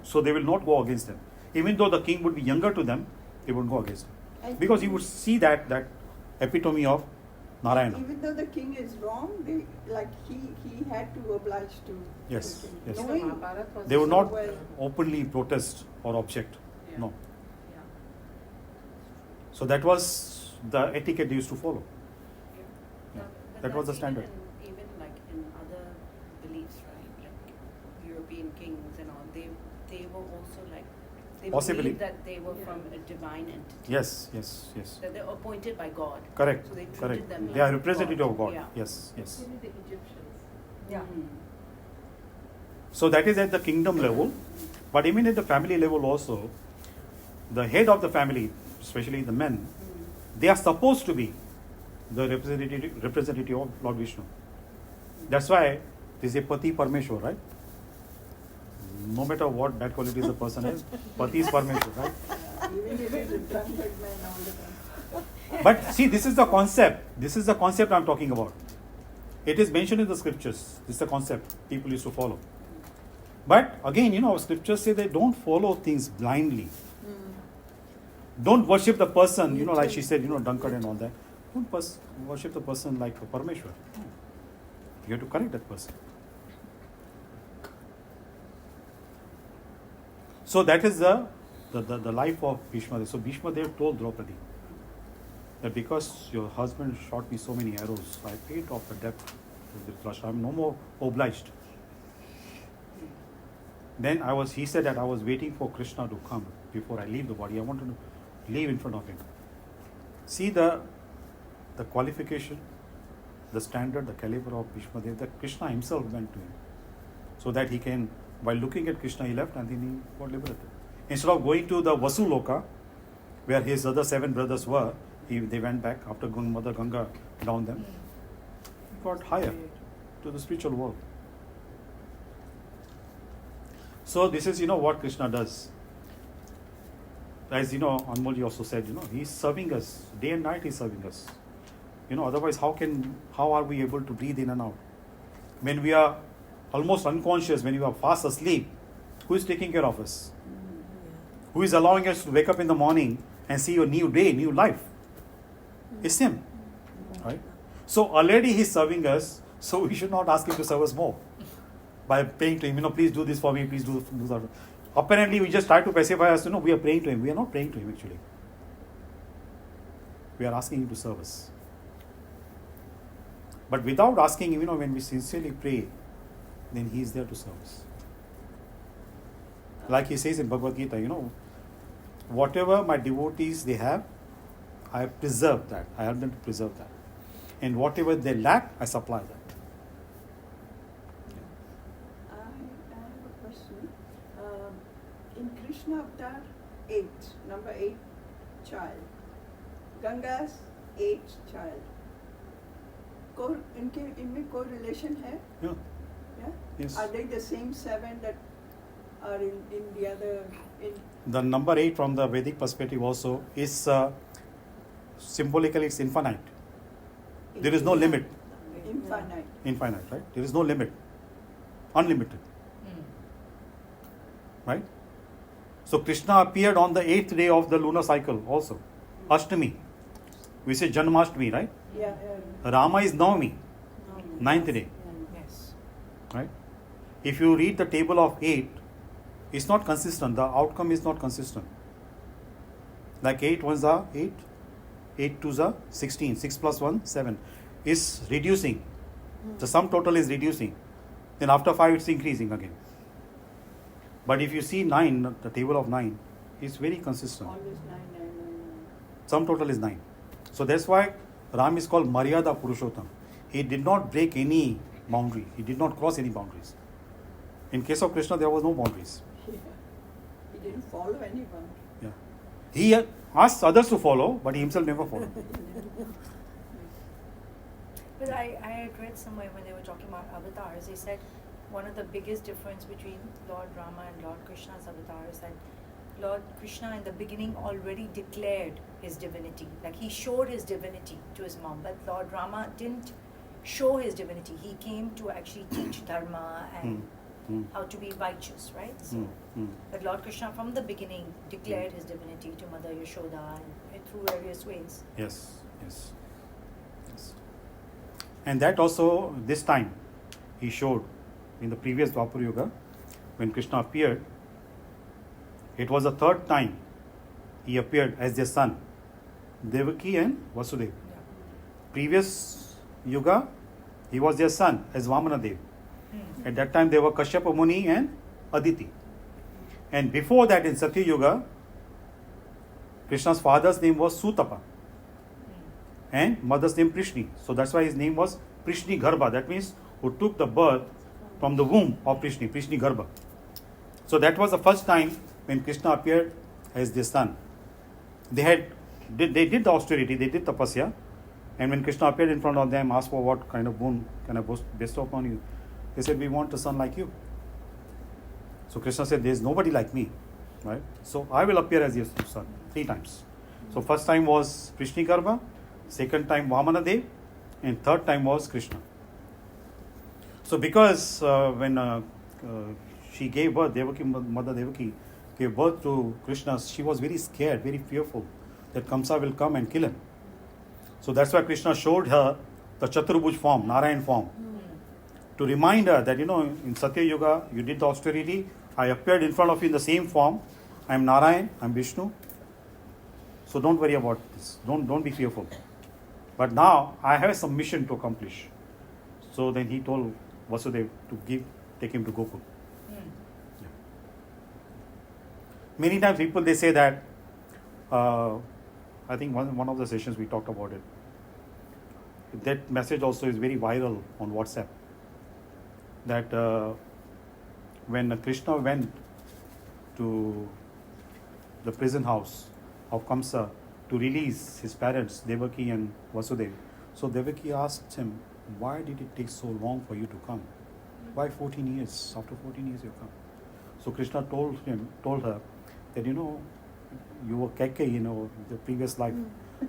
So they will not go against them. Even though the king would be younger to them, they wouldn't go against him. And Because he would see that epitome of Narayana. even though the king is wrong, he had to oblige to Yes, the king. yes. No, Knowing Mahabharata was They would so not well. openly protest or object. Yeah. No. Yeah. So that was the etiquette they used to follow. Yeah. But That was the that's standard. Even like in other beliefs, right? Like European kings and all, they were also like they Possibly. believed that they were from a divine entity. Yes, yes, yes. That they were appointed by God. Correct, So they treated correct. them They are like representative of God. Yeah. Yes, yes. Maybe the Egyptians. Yeah. So that is at the kingdom level, but even at the family level also, the head of the family, especially the men, they are supposed to be the representative of Lord Vishnu. That's why they say Pati Parmeshwar, right? No matter what bad qualities a person has, Pati is Parmeshwar, right? even if he's a drunkard man all the time. But see, this is the concept. This is the concept I'm talking about. It is mentioned in the scriptures. This is the concept people used to follow. But again, our scriptures say they don't follow things blindly. Don't worship the person, like she said, drunkard and all that. Don't worship the person like a Parmeshwar. No. You have to correct that person. So that is the life of Bhishma. So Bhishma Dev told Draupadi that because your husband shot me so many arrows, I paid off the debt to Dhritarashtra. I'm no more obliged. Then he said that I was waiting for Krishna to come before I leave the body. I wanted to leave in front of him. See the qualification, the standard, the caliber of Bhishma Dev, that Krishna himself went to him. So that he can, while looking at Krishna, he left and then he got liberated. Instead of going to the Vasuloka, where his other 7 brothers were, they went back after Mother Ganga down them. He got higher to the spiritual world. So this is, what Krishna does. As Anmolji also said, he's serving us. Day and night he's serving us. Otherwise how are we able to breathe in and out? When we are almost unconscious, when we are fast asleep, who is taking care of us? Who is allowing us to wake up in the morning and see a new day, new life? It's him. Right? So already he's serving us, so we should not ask him to serve us more. By praying to him, please do this for me, please do that. Apparently, we just try to pacify us, we are praying to him. We are not praying to him actually. We are asking him to serve us. But without asking him, when we sincerely pray, then he is there to serve us. Like he says in Bhagavad Gita, whatever my devotees they have, I have preserved that. I help them to preserve that. And whatever they lack, I supply that. I have a question. In Krishna Avatar 8, number 8 child, Ganga's 8th child, इनमें कोई relation है? Yeah. Yeah? Yes. Are they the same 7 that are in the other? The number 8 from the Vedic perspective also is symbolically it's infinite. There is no limit. Infinite. Infinite, right? There is no limit. Unlimited. Right? So Krishna appeared on the 8th day of the lunar cycle also. Ashtami. We say Janmashtami, right? Yeah, yeah. Rama is Navami, ninth day. Yes. Right? If you read the table of 8, it's not consistent. The outcome is not consistent. Like 8 ones are 8, 8 twos are 16, 6 plus 1, 7. Is reducing. The sum total is reducing. Then after 5, it's increasing again. But if you see 9, the table of 9, it's very consistent. Always 9. Sum total is 9. So that's why Ram is called Maryada Purushottam. He did not break any boundary. He did not cross any boundaries. In case of Krishna, there was no boundaries. Yeah. He didn't follow anyone. Yeah. He asked others to follow, but he himself never followed. But I had read somewhere when they were talking about avatars, they said one of the biggest difference between Lord Rama and Lord Krishna's avatar is that Lord Krishna in the beginning already declared his divinity. Like he showed his divinity to his mom, but Lord Rama didn't show his divinity. He came to actually teach dharma and how to be righteous, right? So, but Lord Krishna from the beginning declared his divinity to Mother Yashoda and through various ways. Yes. And that also, this time, he showed in the previous Dwapar Yuga, when Krishna appeared, it was the third time he appeared as their son, Devaki and Vasudeva. Yeah. Previous Yuga, he was their son as Vamanadev. At that time, they were Kashyapa Muni and Aditi. And before that, in Satya Yuga, Krishna's father's name was Sutapa and mother's name Prishni. So that's why his name was Prishni Garbha. That means who took the birth from the womb of Prishni, Prishni Garbha. So that was the first time when Krishna appeared as their son. They did the austerity, they did tapasya, and when Krishna appeared in front of them, asked for what kind of boon can I bestow upon you. They said, we want a son like you. So Krishna said, there is nobody like me, right? So I will appear as your son 3 times. So first time was Prishni Garbha, second time Vamanadev, and third time was Krishna. So because when she gave birth, Mother Devaki gave birth to Krishna, she was very scared, very fearful that Kamsa will come and kill him. So that's why Krishna showed her the Chaturabhuj form, Narayan form, to remind her that, in Satya Yuga, you did the austerity, I appeared in front of you in the same form, I am Narayan, I am Vishnu. So don't worry about this, don't be fearful. But now I have some mission to accomplish. So then he told Vasudeva to take him to Gokul. Yeah. Many times people, they say that, I think one of the sessions we talked about it. That message also is very viral on WhatsApp. That when Krishna went to the prison house of Kamsa to release his parents, Devaki and Vasudeva. So Devaki asked him, why did it take so long for you to come? Why 14 years? After 14 years you come. So Krishna told her that, you were Keke, the previous life.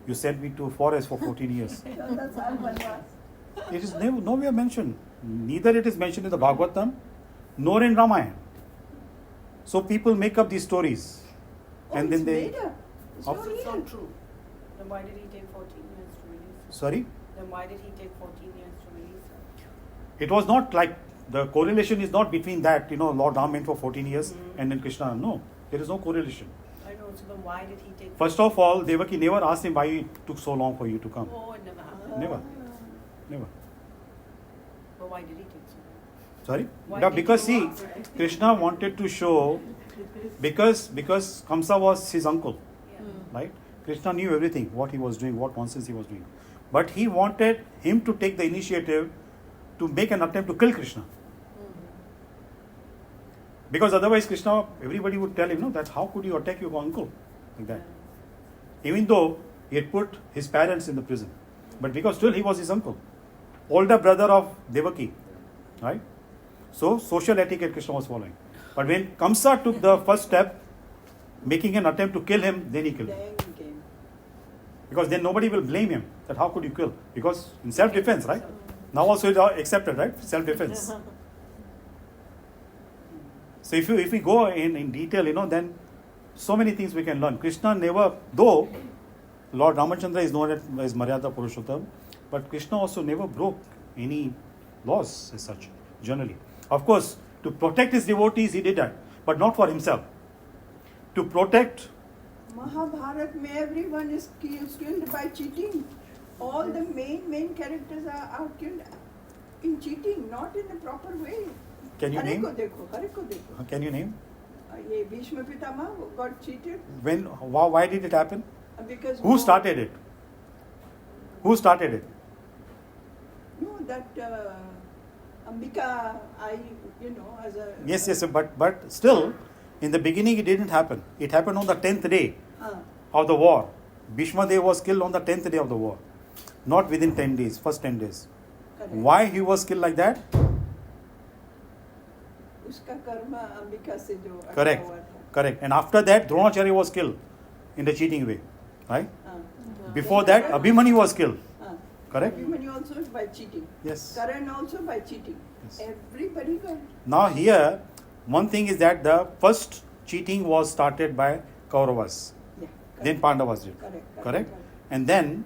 You sent me to forest for 14 years. So that's how one was. It is nowhere mentioned. Neither it is mentioned in the Bhagavatam, nor in Ramayana. So people make up these stories. And then they... Made up. It's Of- not So it's real. not true. Then why did he take 14 years to release her? Sorry? Then why did he take 14 years to release her? It was not like, the correlation is not between that, Lord Ram went for 14 years and then Krishna. No, there is no correlation. I know, so then why did he take First of all, Devaki never asked him why it took so long for you to come. Oh, it never happened. Never. But why did he take so long? Sorry? Why Yeah, did because you see, ask? Krishna wanted to show, because Kamsa was his uncle, Yeah. right? Krishna knew everything, what he was doing, what nonsense he was doing. But he wanted him to take the initiative to make an attempt to kill Krishna. Because otherwise Krishna, everybody would tell him, that how could you attack your uncle like that? Even though he had put his parents in the prison. But because still he was his uncle. Older brother of Devaki. Right? So social etiquette Krishna was following. But when Kamsa took the first step, making an attempt to kill him, then he killed him. Then he came. Because then nobody will blame him that how could you kill? Because in self-defense, right? Now also it's accepted, right? Self-defense. So if we go in detail, then so many things we can learn. Krishna never, though Lord Ramachandra is known as Maryada Purushottam, but Krishna also never broke any laws as such, generally. Of course, to protect his devotees, he did that, but not for himself. To protect. Mahabharat, everyone is killed by cheating. All the main characters are killed in cheating, not in a proper way. Can you name? Hare ko dekho. Can you name? Ye Bhishma Pitama got cheated When? Why did it happen? because Who started it? Who started it? No, that Ambika, as a Yes, but still, in the beginning it didn't happen. It happened on the 10th day of the war. Bhishma Dev was killed on the 10th day of the war, not within 10 days, first 10 days. correct. Why he was killed like that? Uska karma Ambika se jo atka Correct, hua tha. correct. And after that, Dronacharya was killed in the cheating way, right? Before that, Abhimanyu was killed, correct? Abhimanyu also by cheating. Yes. Karan also by cheating. Yes. Everybody got. Now here, one thing is that the first cheating was started by Kauravas, Yeah. then Pandavas did, correct? And then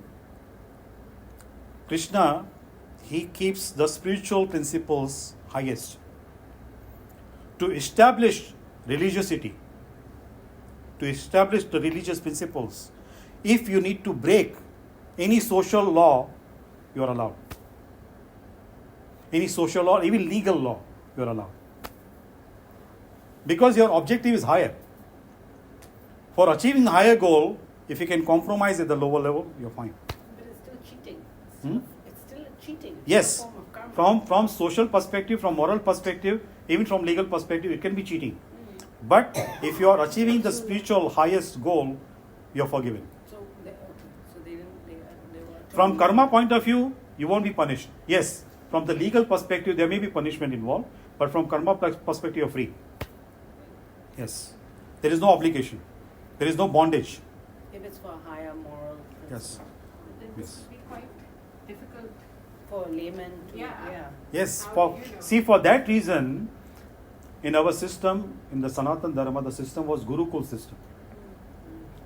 Krishna, he keeps the spiritual principles highest. To establish religiosity, to establish the religious principles, if you need to break any social law, you are allowed. Any social law, even legal law, you are allowed. Because your objective is higher. For achieving higher goal, if you can compromise at the lower level, you're fine. But it's still cheating. Hmm? It's still cheating. It's Yes, a form of karma. from social perspective, from moral perspective, even from legal perspective, it can be cheating. But if you are achieving the spiritual highest goal, you're forgiven. So they didn't. They were. From karma point of view, you won't be punished. Yes, from the legal perspective, there may be punishment involved, but from karma perspective, you're free. Yes, there is no obligation, there is no bondage. If it's for a higher moral. Yes. Then Yes. this would be quite difficult. For a layman. To, Yeah. Yes, How for do you know? see, for that reason, in our system, in the Sanatan Dharma, the system was Gurukul system.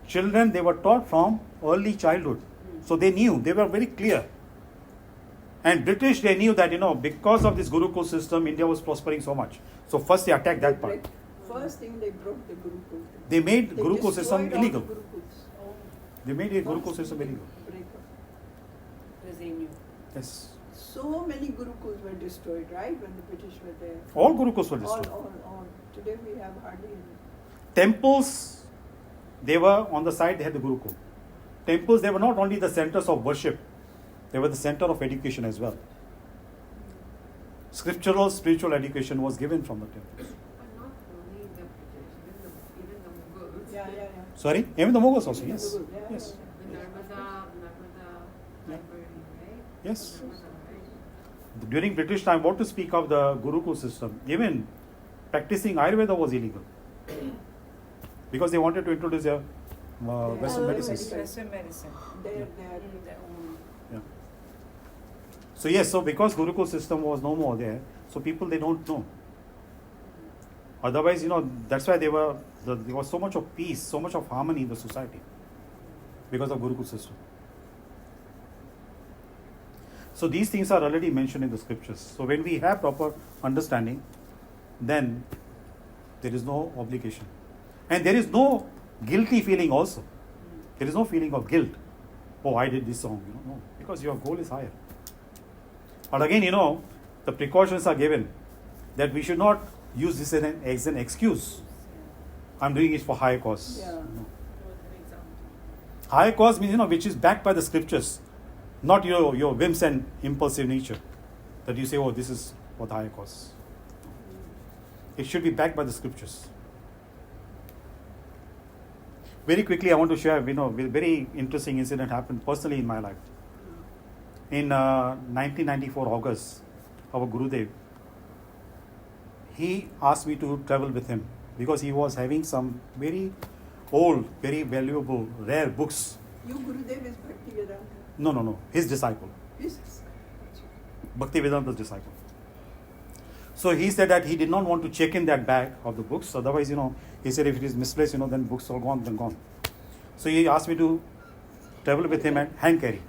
Children, they were taught from early childhood, so they knew, they were very clear. And British, they knew that because of this Gurukul system, India was prospering so much. So first they attacked that part. First thing they broke the Gurukul. They made They Gurukul system destroyed all illegal. the Gurukuls. Oh, They made a First Gurukul system thing illegal. they break up. because they knew. Yes, So many Gurukuls were destroyed, right, when the British were there. all Gurukuls were destroyed. All. Today we have hardly any. Temples, they were on the side, they had the Gurukul. Temples, they were not only the centers of worship, they were the center of education as well. Scriptural, spiritual education was given from the temple. But not only the British, even the Mughals. Yeah. Sorry, even the Mughals also, Even yes. the Mughals, yeah, Yes. The Narmada library, right? Yes. Narmada, right? During British time, what to speak of the Gurukul system? Even practicing Ayurveda was illegal. Because they wanted to introduce their Western medicines. Western medicine. Their Their own. Yeah. So yes, so because Gurukul system was no more there, so people, they don't know. Otherwise, that's why there was so much of peace, so much of harmony in the society because of Gurukul system. So these things are already mentioned in the scriptures. So when we have proper understanding, then there is no obligation. And there is no guilty feeling also. There is no feeling of guilt. Oh, I did this wrong. No, because your goal is higher. But again, the precautions are given that we should not use this as an excuse. I'm doing it for higher cause. Yeah. No. It was an example. Higher cause means, which is backed by the scriptures, not your whims and impulsive nature. That you say, oh, this is for the higher cause. It should be backed by the scriptures. Very quickly, I want to share, a very interesting incident happened personally in my life. In 1994 August, our Gurudev, he asked me to travel with him because he was having some very old, very valuable, rare books. You Gurudev is Bhaktivedanta. No, his disciple, Yes. Bhaktivinod's disciple. So he said that he did not want to check in that bag of the books. Otherwise, he said if it is misplaced, then books are gone, then gone. So he asked me to travel with him and hand carry.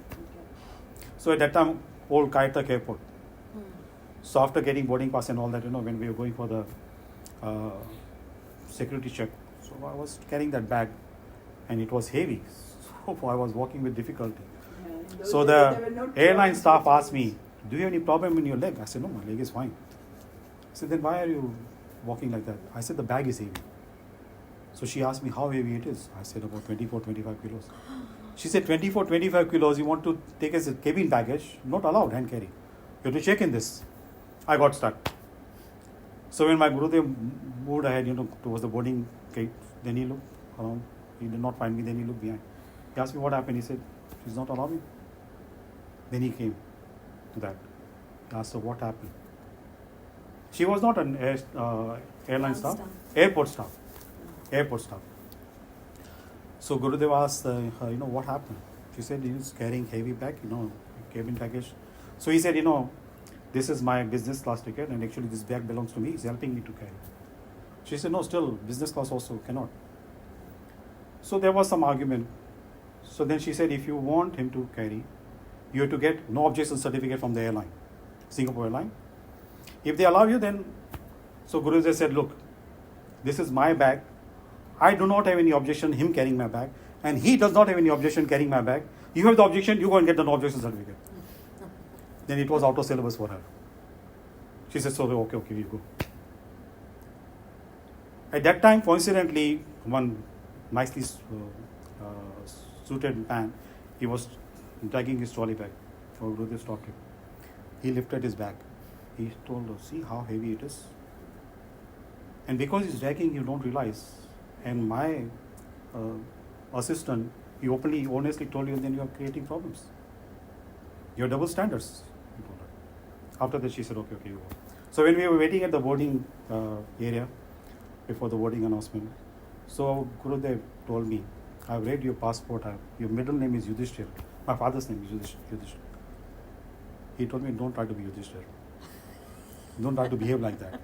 So at that time, old Kaitak airport. So after getting boarding pass and all that, when we were going for the security check, so I was carrying that bag and it was heavy. So I was walking with difficulty. Yeah, in those So days there the were no airline trolleys staff with asked me, wheels. do you have any problem in your leg? I said, no, my leg is fine. I said, then why are you walking like that? I said, the bag is heavy. So she asked me how heavy it is. I said, about 24, 25 kilos. She said, 24, 25 kilos, you want to take as a cabin baggage? Not allowed, hand carry. You have to check in this. I got stuck. So when my Gurudev moved ahead, towards the boarding gate, then he looked around. He did not find me, then he looked behind. He asked me what happened. He said, she's not allowing me. Then he came to that. He asked her what happened. She was not an airline staff, airport staff. Airport staff. So Gurudev asked her, what happened? She said, he's carrying heavy bag, cabin baggage. So he said, this is my business class ticket and actually this bag belongs to me. He's helping me to carry. She said, no, still business class also cannot. So there was some argument. So then she said, if you want him to carry, you have to get no objection certificate from the airline, Singapore airline. If they allow you, then, so Gurudev said, look, this is my bag. I do not have any objection him carrying my bag, and he does not have any objection carrying my bag. You have the objection, you go and get the no objection certificate. Then it was out of syllabus for her. She said, so okay, we go. At that time, coincidentally, one nicely suited man, he was dragging his trolley bag. So Gurudev stopped him. He lifted his bag. He told her, see how heavy it is. And because he's dragging, you don't realize. And my assistant, he openly, honestly told you, then you are creating problems. You have double standards. He told her. After that, she said, okay, you go. So when we were waiting at the boarding area, before the boarding announcement, so Gurudev told me, I've read your passport, your middle name is Yudhishthir. My father's name is Yudhishthir. He told me, don't try to be Yudhishthir. Don't try to behave like that.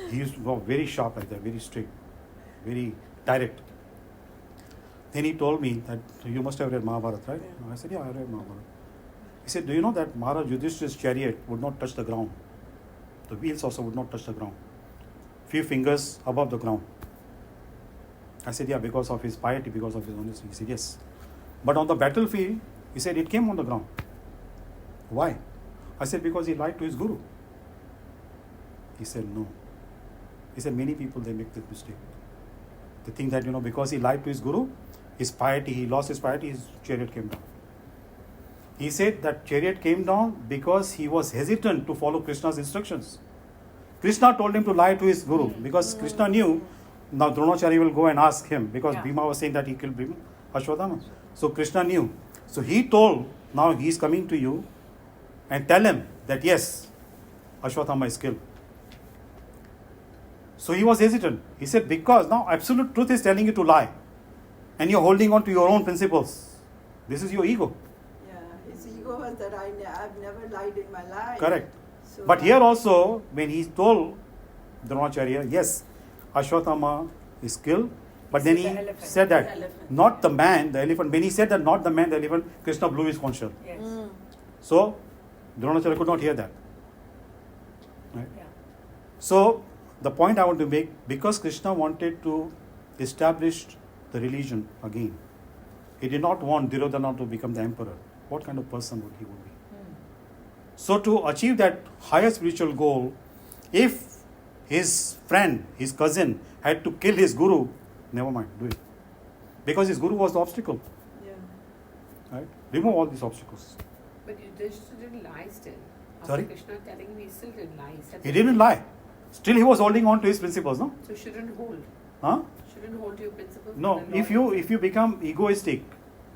He used to go very sharp like that, very strict, very direct. Then he told me that you must have read Mahabharata, right? Yeah. I said, yeah, I read Mahabharata. He said, do you know that Maharaj Yudhishthir's chariot would not touch the ground? The wheels also would not touch the ground. Few fingers above the ground. I said, yeah, because of his piety, because of his honesty. He said, yes. But on the battlefield, he said, it came on the ground. Why? I said, because he lied to his guru. He said, no. He said, many people, they make this mistake. They think that, because he lied to his guru, his piety, he lost his piety, his chariot came down. He said that chariot came down because he was hesitant to follow Krishna's instructions. Krishna told him to lie to his guru because Krishna knew now Dronacharya will go and ask him because Bhima was saying that he killed Bhima, Ashwadama. So Krishna knew. So he told, now he is coming to you and tell him that yes, Ashwadama is killed. So he was hesitant. He said, because now absolute truth is telling you to lie and you're holding on to your own principles. This is your ego. Yeah, his ego was that I've never lied in my life. Correct. So But here also, when he told Dronacharya, yes, Ashwatthama is killed, but then he said that not the man, the elephant. When he said that not the man, the elephant, Krishna blew his conch shell. Yes. So Dronacharya could not hear that. Right? Yeah. So the point I want to make, because Krishna wanted to establish the religion again, he did not want Duryodhana to become the emperor. What kind of person would he be? So to achieve that higher spiritual goal, if his friend, his cousin had to kill his guru, never mind, do it. Because his guru was the obstacle. Yeah. Right? Remove all these obstacles. But Yudhishthira didn't lie still. After Sorry? Krishna telling him, he still didn't lie. Said He that- didn't lie. Still he was holding on to his principles, no? So shouldn't hold. Huh? Shouldn't hold to your principles. No, and the if law. you become egoistic,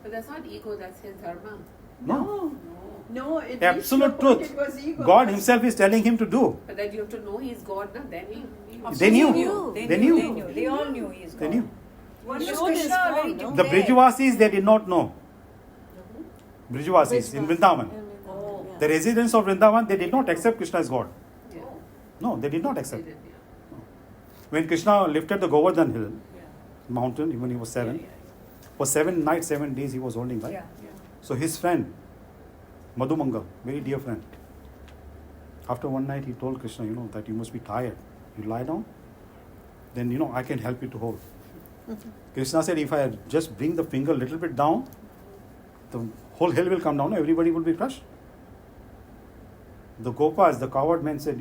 But that's not ego, that's his dharma. no. No, it Absolute reached the point truth. It was ego. God himself is telling him to do. But then you have to know he's God, na? Then he They knew. They They knew. knew. They knew. They all knew he is They God. knew. Because He showed his Krishna already form, no? The declared. Brijvasis, they did not know. Brijvasis in Vrindavan. Oh. The residents of Vrindavan, they did not accept Krishna as God. Yeah. No, they did not He accept. did, yeah. When Krishna lifted the Govardhan hill, Yeah. mountain, when he was 7, For 7 nights, 7 days he was holding, right? Yeah. So his friend, Madhumangal, very dear friend, after one night he told Krishna, that you must be tired. You lie down, then, I can help you to hold. Krishna said, if I just bring the finger a little bit down, the whole hill will come down, everybody will be crushed. The Gopas, the coward men said,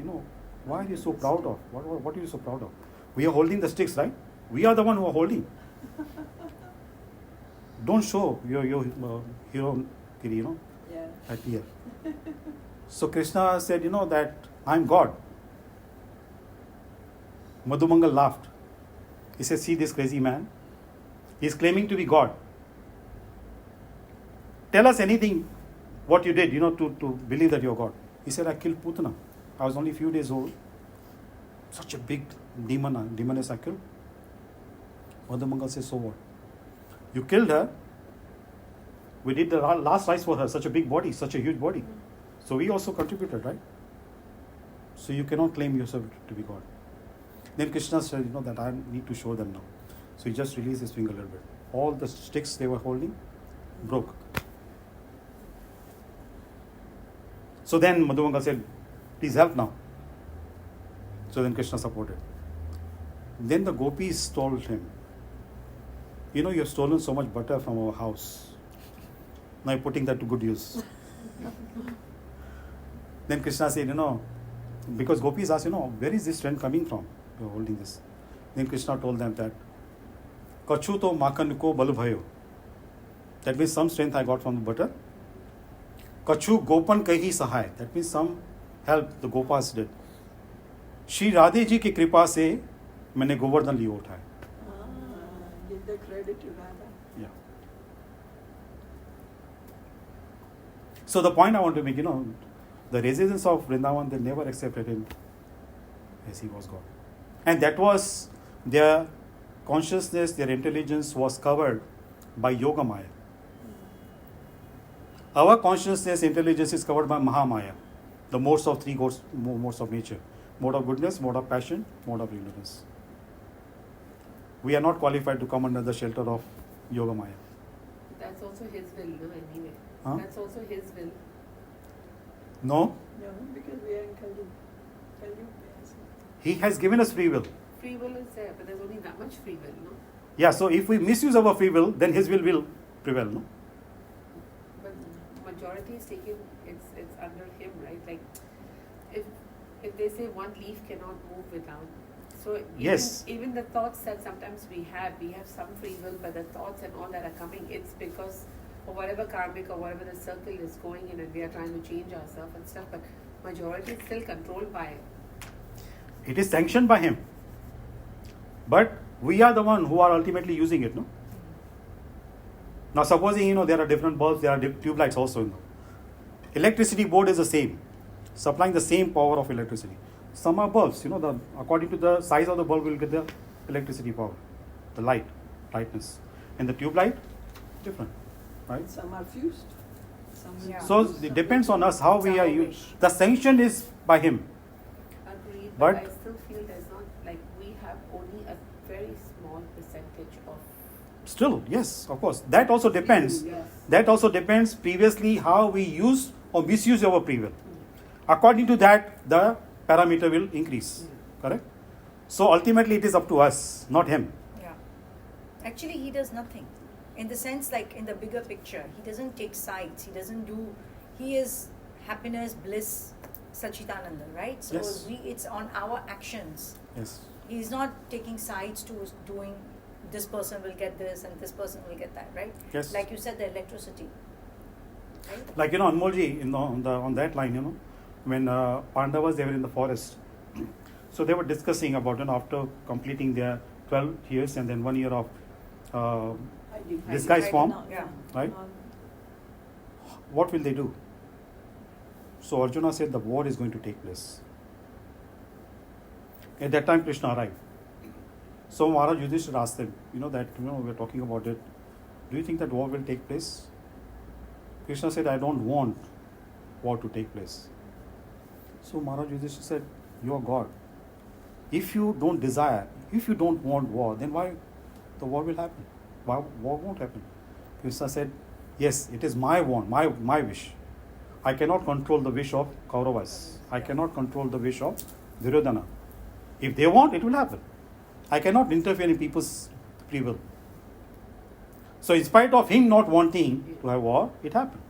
why are you so proud of? What are you so proud of? We are holding the sticks, right? We are the one who are holding. Don't show your hero, Yeah. at here. So Krishna said, that I'm God. Madhumangal laughed. He said, see this crazy man. He's claiming to be God. Tell us anything, what you did, to believe that you're God. He said, I killed Putana. I was only a few days old. Such a big demoness I killed. Madhumangal says, so what? You killed her. We did the last rites for her. Such a big body, such a huge body. So we also contributed, right? So you cannot claim yourself to be God. Then Krishna said, that I need to show them now. So he just released his finger a little bit. All the sticks they were holding broke. So then Madhumangal said, please help now. So then Krishna supported. Then the gopis told him, you have stolen so much butter from our house. Now you're putting that to good use. Then Krishna said, because gopis asked, where is this strength coming from? You're holding this. Then Krishna told them that, Kachu to makan ko bal bhayo. That means some strength I got from the butter. Kachu gopan kahi sahai. That means some help the gopas did. Shri Radhe ji ki kripa se maine Govardhan liya utha hai. Give the credit to Radha. Yeah. So the point I want to make, the residents of Vrindavan, they never accepted him as he was God. And that was their consciousness, their intelligence was covered by Yoga Maya. Our consciousness, intelligence is covered by Mahamaya, the modes of three modes of nature. Mode of goodness, mode of passion, mode of ignorance. We are not qualified to come under the shelter of Yoga Maya. That's also his will, no, anyway. Huh? That's also his will. No, No, because we are in Kali. Kali, yes. he has given us free will. Free will is there, but there's only that much free will, no? Yeah, so if we misuse our free will, then his will prevail, no? But majority is taken, it's under him, right? Like, if they say one leaf cannot move without, so Yes. even the thoughts that sometimes we have some free will, but the thoughts and all that are coming, it's because of whatever karmic or whatever the circle is going in, and we are trying to change ourselves and stuff, but majority is still controlled by It is sanctioned by him. But we are the one who are ultimately using it, no? Now supposing, there are different bulbs, there are tube lights also, Electricity board is the same, supplying the same power of electricity. Some are bulbs, according to the size of the bulb, we'll get the electricity power, the lightness. And the tube light, different, right? Some are fused. Some Yeah. So it depends on us how It's we our are using. wish. The sanction is by him. Agreed, But- but I still feel there's not, like, we have only a very small percentage of. Still, yes, of course. That also depends. Yes. That also depends previously how we use or misuse our free will. According to that, the parameter will increase. Correct? So ultimately it is up to us, not him. Yeah. Actually, he does nothing. In the sense, like in the bigger picture, he doesn't take sides. He is happiness, bliss, Sachidananda, right? So Yes. it's on our actions. Yes. He's not taking sides to doing this person will get this and this person will get that, right? Yes. Like you said, the electricity. Right? Like, Anmolji, on that line, when Pandavas, they were in the forest. So they were discussing about, after completing their 12 years and then 1 year of disguise form, Yeah. right? What will they do? So Arjuna said the war is going to take place. At that time, Krishna arrived. So Maharaj Yudhishthira asked them, we're talking about it. Do you think that war will take place? Krishna said, I don't want war to take place. So Maharaj Yudhishthira said, you are God. If you don't desire, if you don't want war, then why the war will happen? What won't happen? Krishna said, yes, it is my want, my wish. I cannot control the wish of Kauravas. I cannot control the wish of Duryodhana. If they want, it will happen. I cannot interfere in people's free will. So in spite of him not wanting to have war, it happened.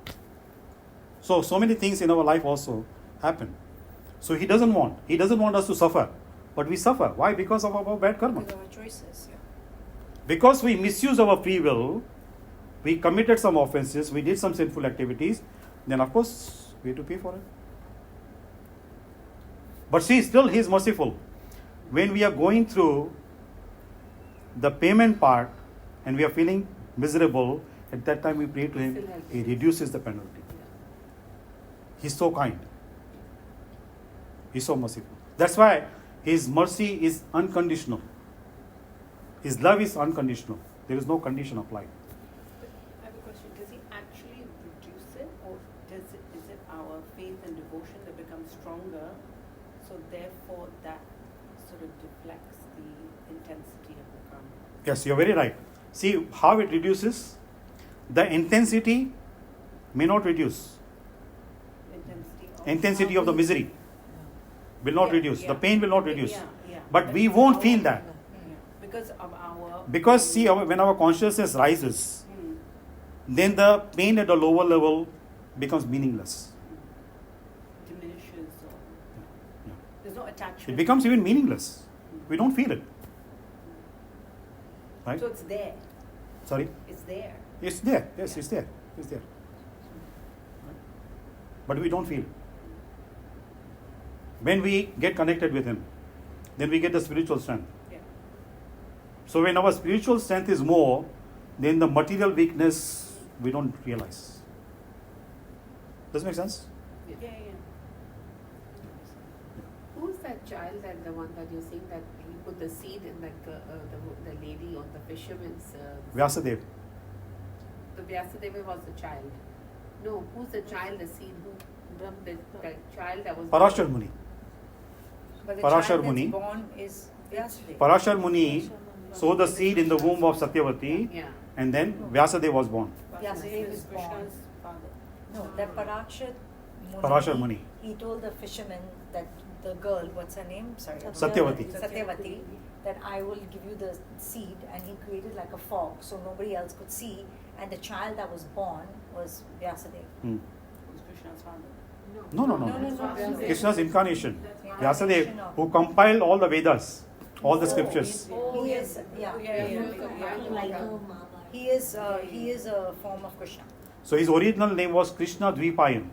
So many things in our life also happen. So he doesn't want us to suffer. But we suffer. Why? Because of our bad karma. With our choices, yeah. Because we misuse our free will, we committed some offenses, we did some sinful activities, then of course we have to pay for it. But see, still he is merciful. When we are going through the payment part and we are feeling miserable, at that time we pray to him, he reduces the penalty. He's so kind. He's so merciful. That's why his mercy is unconditional. His love is unconditional. There is no condition applied. I have a question. Does he actually reduce it, or is it our faith and devotion that becomes stronger, so therefore that sort of deflects the intensity of the karma? Yes, you're very right. See how it reduces? The intensity may not reduce. Intensity of the misery will not reduce. The pain will not reduce. But we won't feel that. Because of our... Because see, when our consciousness rises, then the pain at the lower level becomes meaningless. Diminishes or... Yeah. There's no attachment. It becomes even meaningless. We don't feel it. Right? So it's there. Sorry? It's there. It's there. Yes, it's there. It's there. But we don't feel it. When we get connected with him, then we get the spiritual strength. Yeah. So when our spiritual strength is more, then the material weakness we don't realize. Does it make sense? Yeah. Who's that child, that the one that you're saying that he put the seed in, like the lady on the fisherman's... Vyasadeva. The Vyasadeva was the child. No, who's the child, the seed, who... The child that was... Parashar Muni. But the Parashar child Muni. that's born is Vyasadeva. Parashar Muni sowed the seed in the womb of Satyavati, Yeah. and then Vyasadeva was born. Vyasadeva is born. Krishna's father. No, that Parashar Muni. He told the fisherman that the girl, what's her name? Sorry. Satyavati. Satyavati, that I will give you the seed, and he created like a fog so nobody else could see, and the child that was born was Vyasadeva. Hmm. Who's Krishna's father? No. Krishna's incarnation. Yeah. Vyasadeva, who compiled all the Vedas, all the scriptures. He is, he is a form of Krishna. So his original name was Krishna Dvipayan,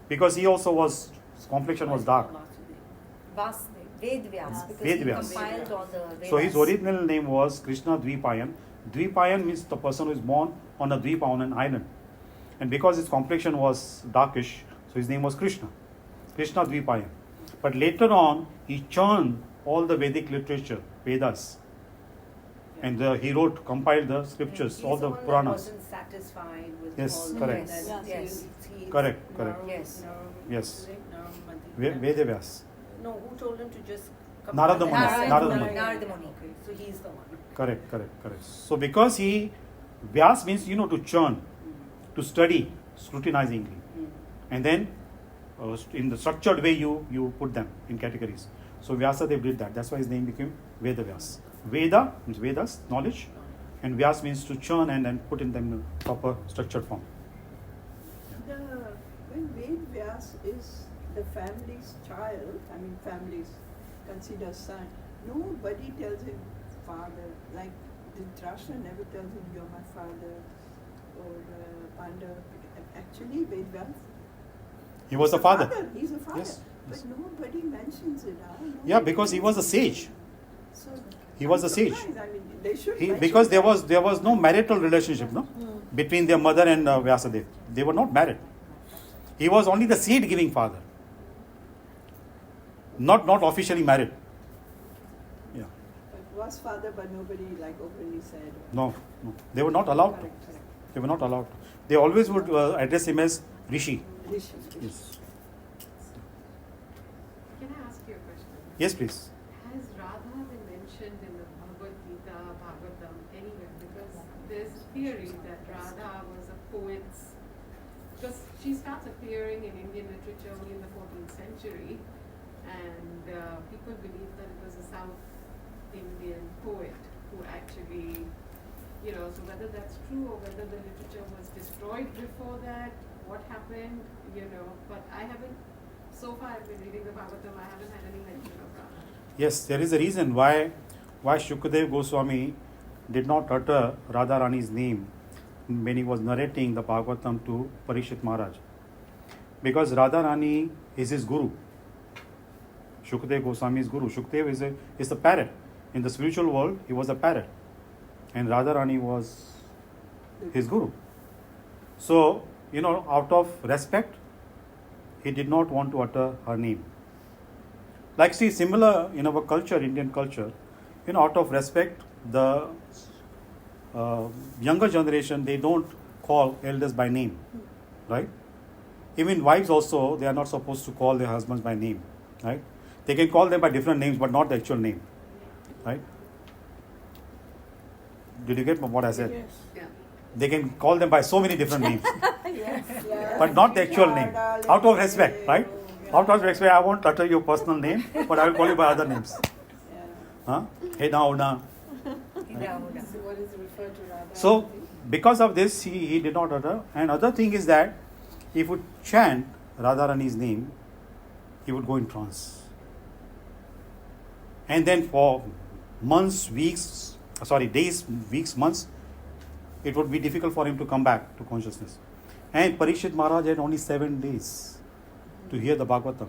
because he also was, his complexion was dark. Ved Vyas, because Ved he Vyas. compiled all the Vedas. So his original name was Krishna Dvipayan. Dvipayan means the person who is born on a Dvipa, on an island. And because his complexion was darkish, so his name was Krishna. Krishna Dvipayan. But later on, he churned all the Vedic literature, Vedas. And he compiled the scriptures, He's all the one that Puranas. wasn't satisfied with Yes, all correct. that. Yes. Correct. Yes. Yes. Yes. Vedavyas. No, who told him to just Narada Muni. Narada Muni. Okay, so he's the one. Correct. So because Vyas means, to churn, to study scrutinizingly. And then in the structured way you put them in categories. So Vyasadeva did that. That's why his name became Vedavyas. Veda means Vedas, knowledge. And Vyas means to churn and then put in them in a proper structured form. When Ved Vyas is the family's child, families consider son, nobody tells him father. Like Dhritarashtra never tells him you're my father, or Pandava. Actually, Ved Vyas, He was a father. He's a father. Yes. But nobody mentions it. Yeah, because he was a sage. So He was I'm a sage. surprised. They should mention Because there that. was no marital relationship, between their mother and Vyasadeva. They were not married. He was only the seed-giving father. Not officially married. Yeah. But was father, but nobody openly said. No. They were not allowed to. They were not allowed to. They always would address him as Rishi. Rishi. Yes. Can I ask you a question? Yes, please. Has Radha been mentioned in the Bhagavad Gita, Bhagavatam, anywhere? Because there's a theory that Radha was a poet's, because she starts appearing in Indian literature only in the 14th century, and people believe that it was a South Indian poet who actually, so whether that's true or whether the literature was destroyed before that, what happened, but I haven't, so far I've been reading the Bhagavatam, I haven't had any mention of Radha. Yes, there is a reason why Shukadev Goswami did not utter Radharani's name when he was narrating the Bhagavatam to Parishit Maharaj. Because Radharani is his guru. Shukadev Goswami is guru. Shukadev is a parrot. In the spiritual world, he was a parrot. And Radharani was his guru. So, out of respect, he did not want to utter her name. Like, see, similar in our culture, Indian culture, out of respect, the younger generation, they don't call elders by name, right? Even wives also, they are not supposed to call their husbands by name, right? They can call them by different names, but not the actual name, right? Did you get what I said? Yes. Yeah. They can call them by so many different names, Yes. but not the actual name. Out of respect, right? Out of respect, I won't utter your personal name, but I will call you by other names. Yeah. Huh? Hey, now, now. So what is referred to Radha? So, because of this, he did not utter. And other thing is that if he would chant Radharani's name, he would go in trance. And then for days, weeks, months, it would be difficult for him to come back to consciousness. And Parishit Maharaj had only 7 days to hear the Bhagavatam.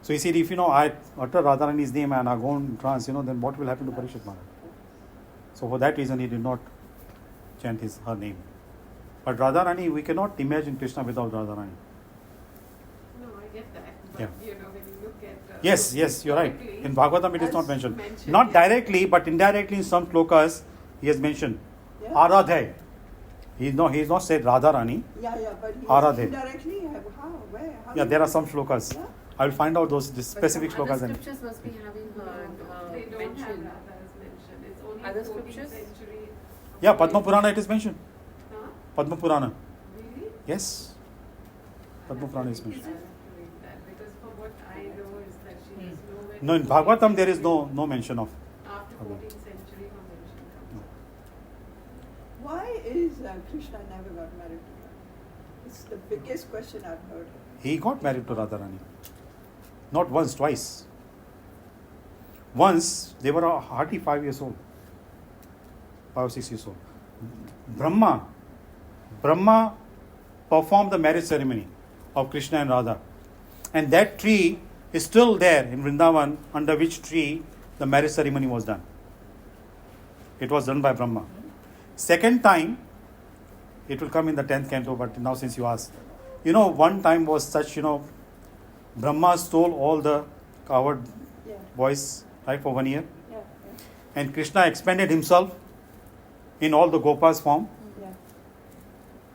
So he said, if I utter Radharani's name and I go in trance, then what will happen to Parishit Maharaj? So for that reason, he did not chant her name. But Radharani, we cannot imagine Krishna without Radharani. No, I get that. But, Yeah. when you look at... Yes, you're right. In Bhagavatam, it is not mentioned. mentioned, Not yeah. directly, but indirectly in some slokas, he has mentioned Yeah. Aradhe. He is not said Radharani. Yeah, but Aradhe. indirectly, how, where? How Yeah, do there you- are some slokas. Yeah. I will find out those But specific some slokas. other And scriptures must be having They don't have mentioned. Radha as mentioned. It's only Other 14th scriptures? century. yeah, Padma Purana it is mentioned. Huh? Padma Purana. Really? Yes. Padma Purana is Is mentioned. it? That because from what I know is that she is nowhere. No, in Bhagavatam there is no mention of. After 14th century, no mention comes. Why is Krishna never got married to her? It's the biggest question I've heard. He got married to Radharani. Not once, twice. Once, they were hardly 5 years old. 5 or 6 years old. Brahma performed the marriage ceremony of Krishna and Radha. And that tree is still there in Vrindavan, under which tree the marriage ceremony was done. It was done by Brahma. Second time, it will come in the 10th canto, but now since you asked. One time was such, Brahma stole all the coward Yeah, boys, right, for 1 year. yeah, And Krishna expanded himself in all the Gopas form. yeah.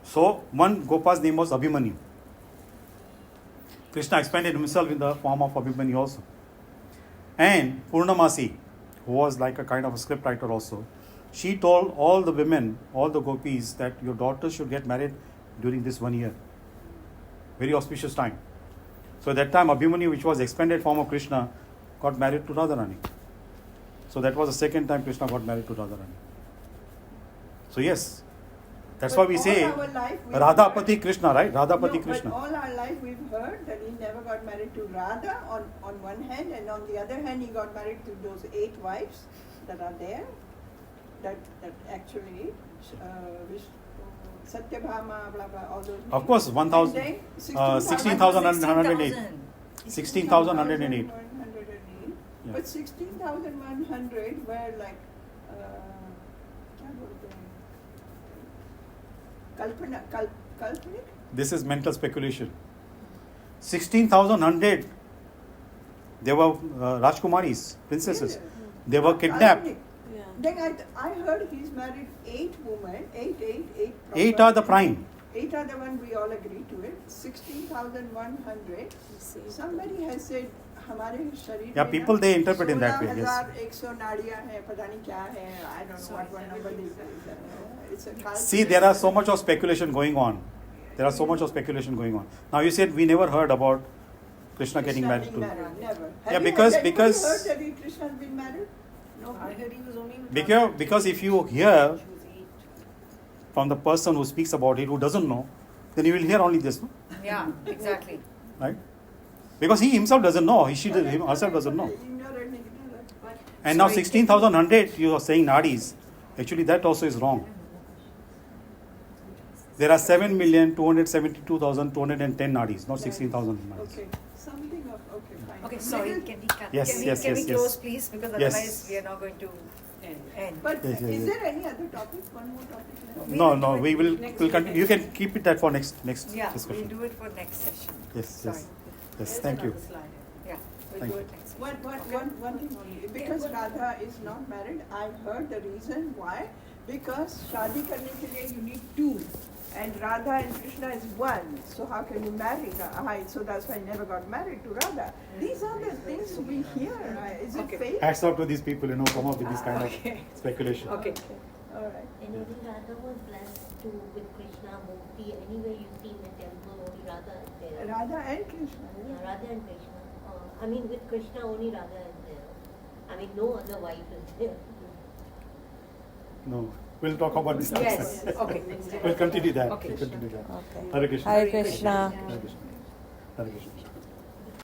So, one Gopa's name was Abhimanyu. Krishna expanded himself in the form of Abhimanyu also. And Purnamasi, who was like a kind of a script writer also, she told all the women, all the gopis, that your daughters should get married during this 1 year. Very auspicious time. So that time Abhimanyu, which was expanded form of Krishna, got married to Radharani. So that was the second time Krishna got married to Radharani. So yes, that's But why we all say our life we've Radhapati heard- Krishna, right? Radhapati No, Krishna. But all our life we've heard that he never got married to Radha on one hand, and on the other hand he got married to those 8 wives that are there. That actually Satyabhama, blah blah, all those. Of course, 1,000, And then 16,108. 16,108. 16,108. Yeah. But 16,100 were like, क्या बोलते हैं? Kalpanik? This is mental speculation. 16,100. They were Rajkumaris, princesses. Yeah. They were kidnapped. Kalpanik. Yeah. Then I heard he's married 8 women, 8 8 are the prime. 8 are the one we all agree to it. 16,100. Somebody has said, हमारे शरीर Yeah, में people, ना they interpret in that way, yes. 16,100 नाड़ियाँ हैं, पता नहीं क्या है, I don't know what number it is. It's a calculation. See, there are so much of speculation going on. Now you said we never heard about Krishna getting married to. Never. Yeah, Have because- you because- heard that Krishna has been married? No. I heard he was only with Because if you hear She was 8. from the person who speaks about it, who doesn't know, then you will hear only this, no? Yeah, exactly. Right? Because he himself doesn't know, she herself doesn't know. And now Sorry, 16,100, you are saying nadis. Actually, that also is wrong. There are 7,272,210 nadis, not 16,000 nadis. Okay, something of, okay, fine. Okay, sorry, can we cut? Yes, can yes, we yes, close, yes. please? Because Yes. otherwise we are not going to end. But Yes, yes, is yes. there any other topic? One more topic? left? No, will do it we will next we'll continue. week. You can keep it that for next Yeah, discussion. we'll do it for next session. Yes, Sorry. yes. Yes, There's thank you. another slide. Yeah, we'll Thank do you. it next session. One thing only. Because Radha is not married, I've heard the reason why. Because शादी करने के लिए you need two, and Radha and Krishna is one. So how can you marry? So that's why I never got married to Radha. These are the things we hear. Is it faith? Hats off to these people, come up with this kind of speculation. Okay. All right. And only Radha was blessed to with Krishna Murti. Anywhere you see in the temple, only Radha is there. Radha and Krishna. Yeah, Radha and Krishna. I mean, with Krishna, only Radha is there. I mean, no other wife is there. No, we'll talk about this next Yes, time. okay. We'll continue that. Okay. We'll continue that. Okay. Hare Krishna. Hare Krishna. Hare Krishna. Hare Krishna.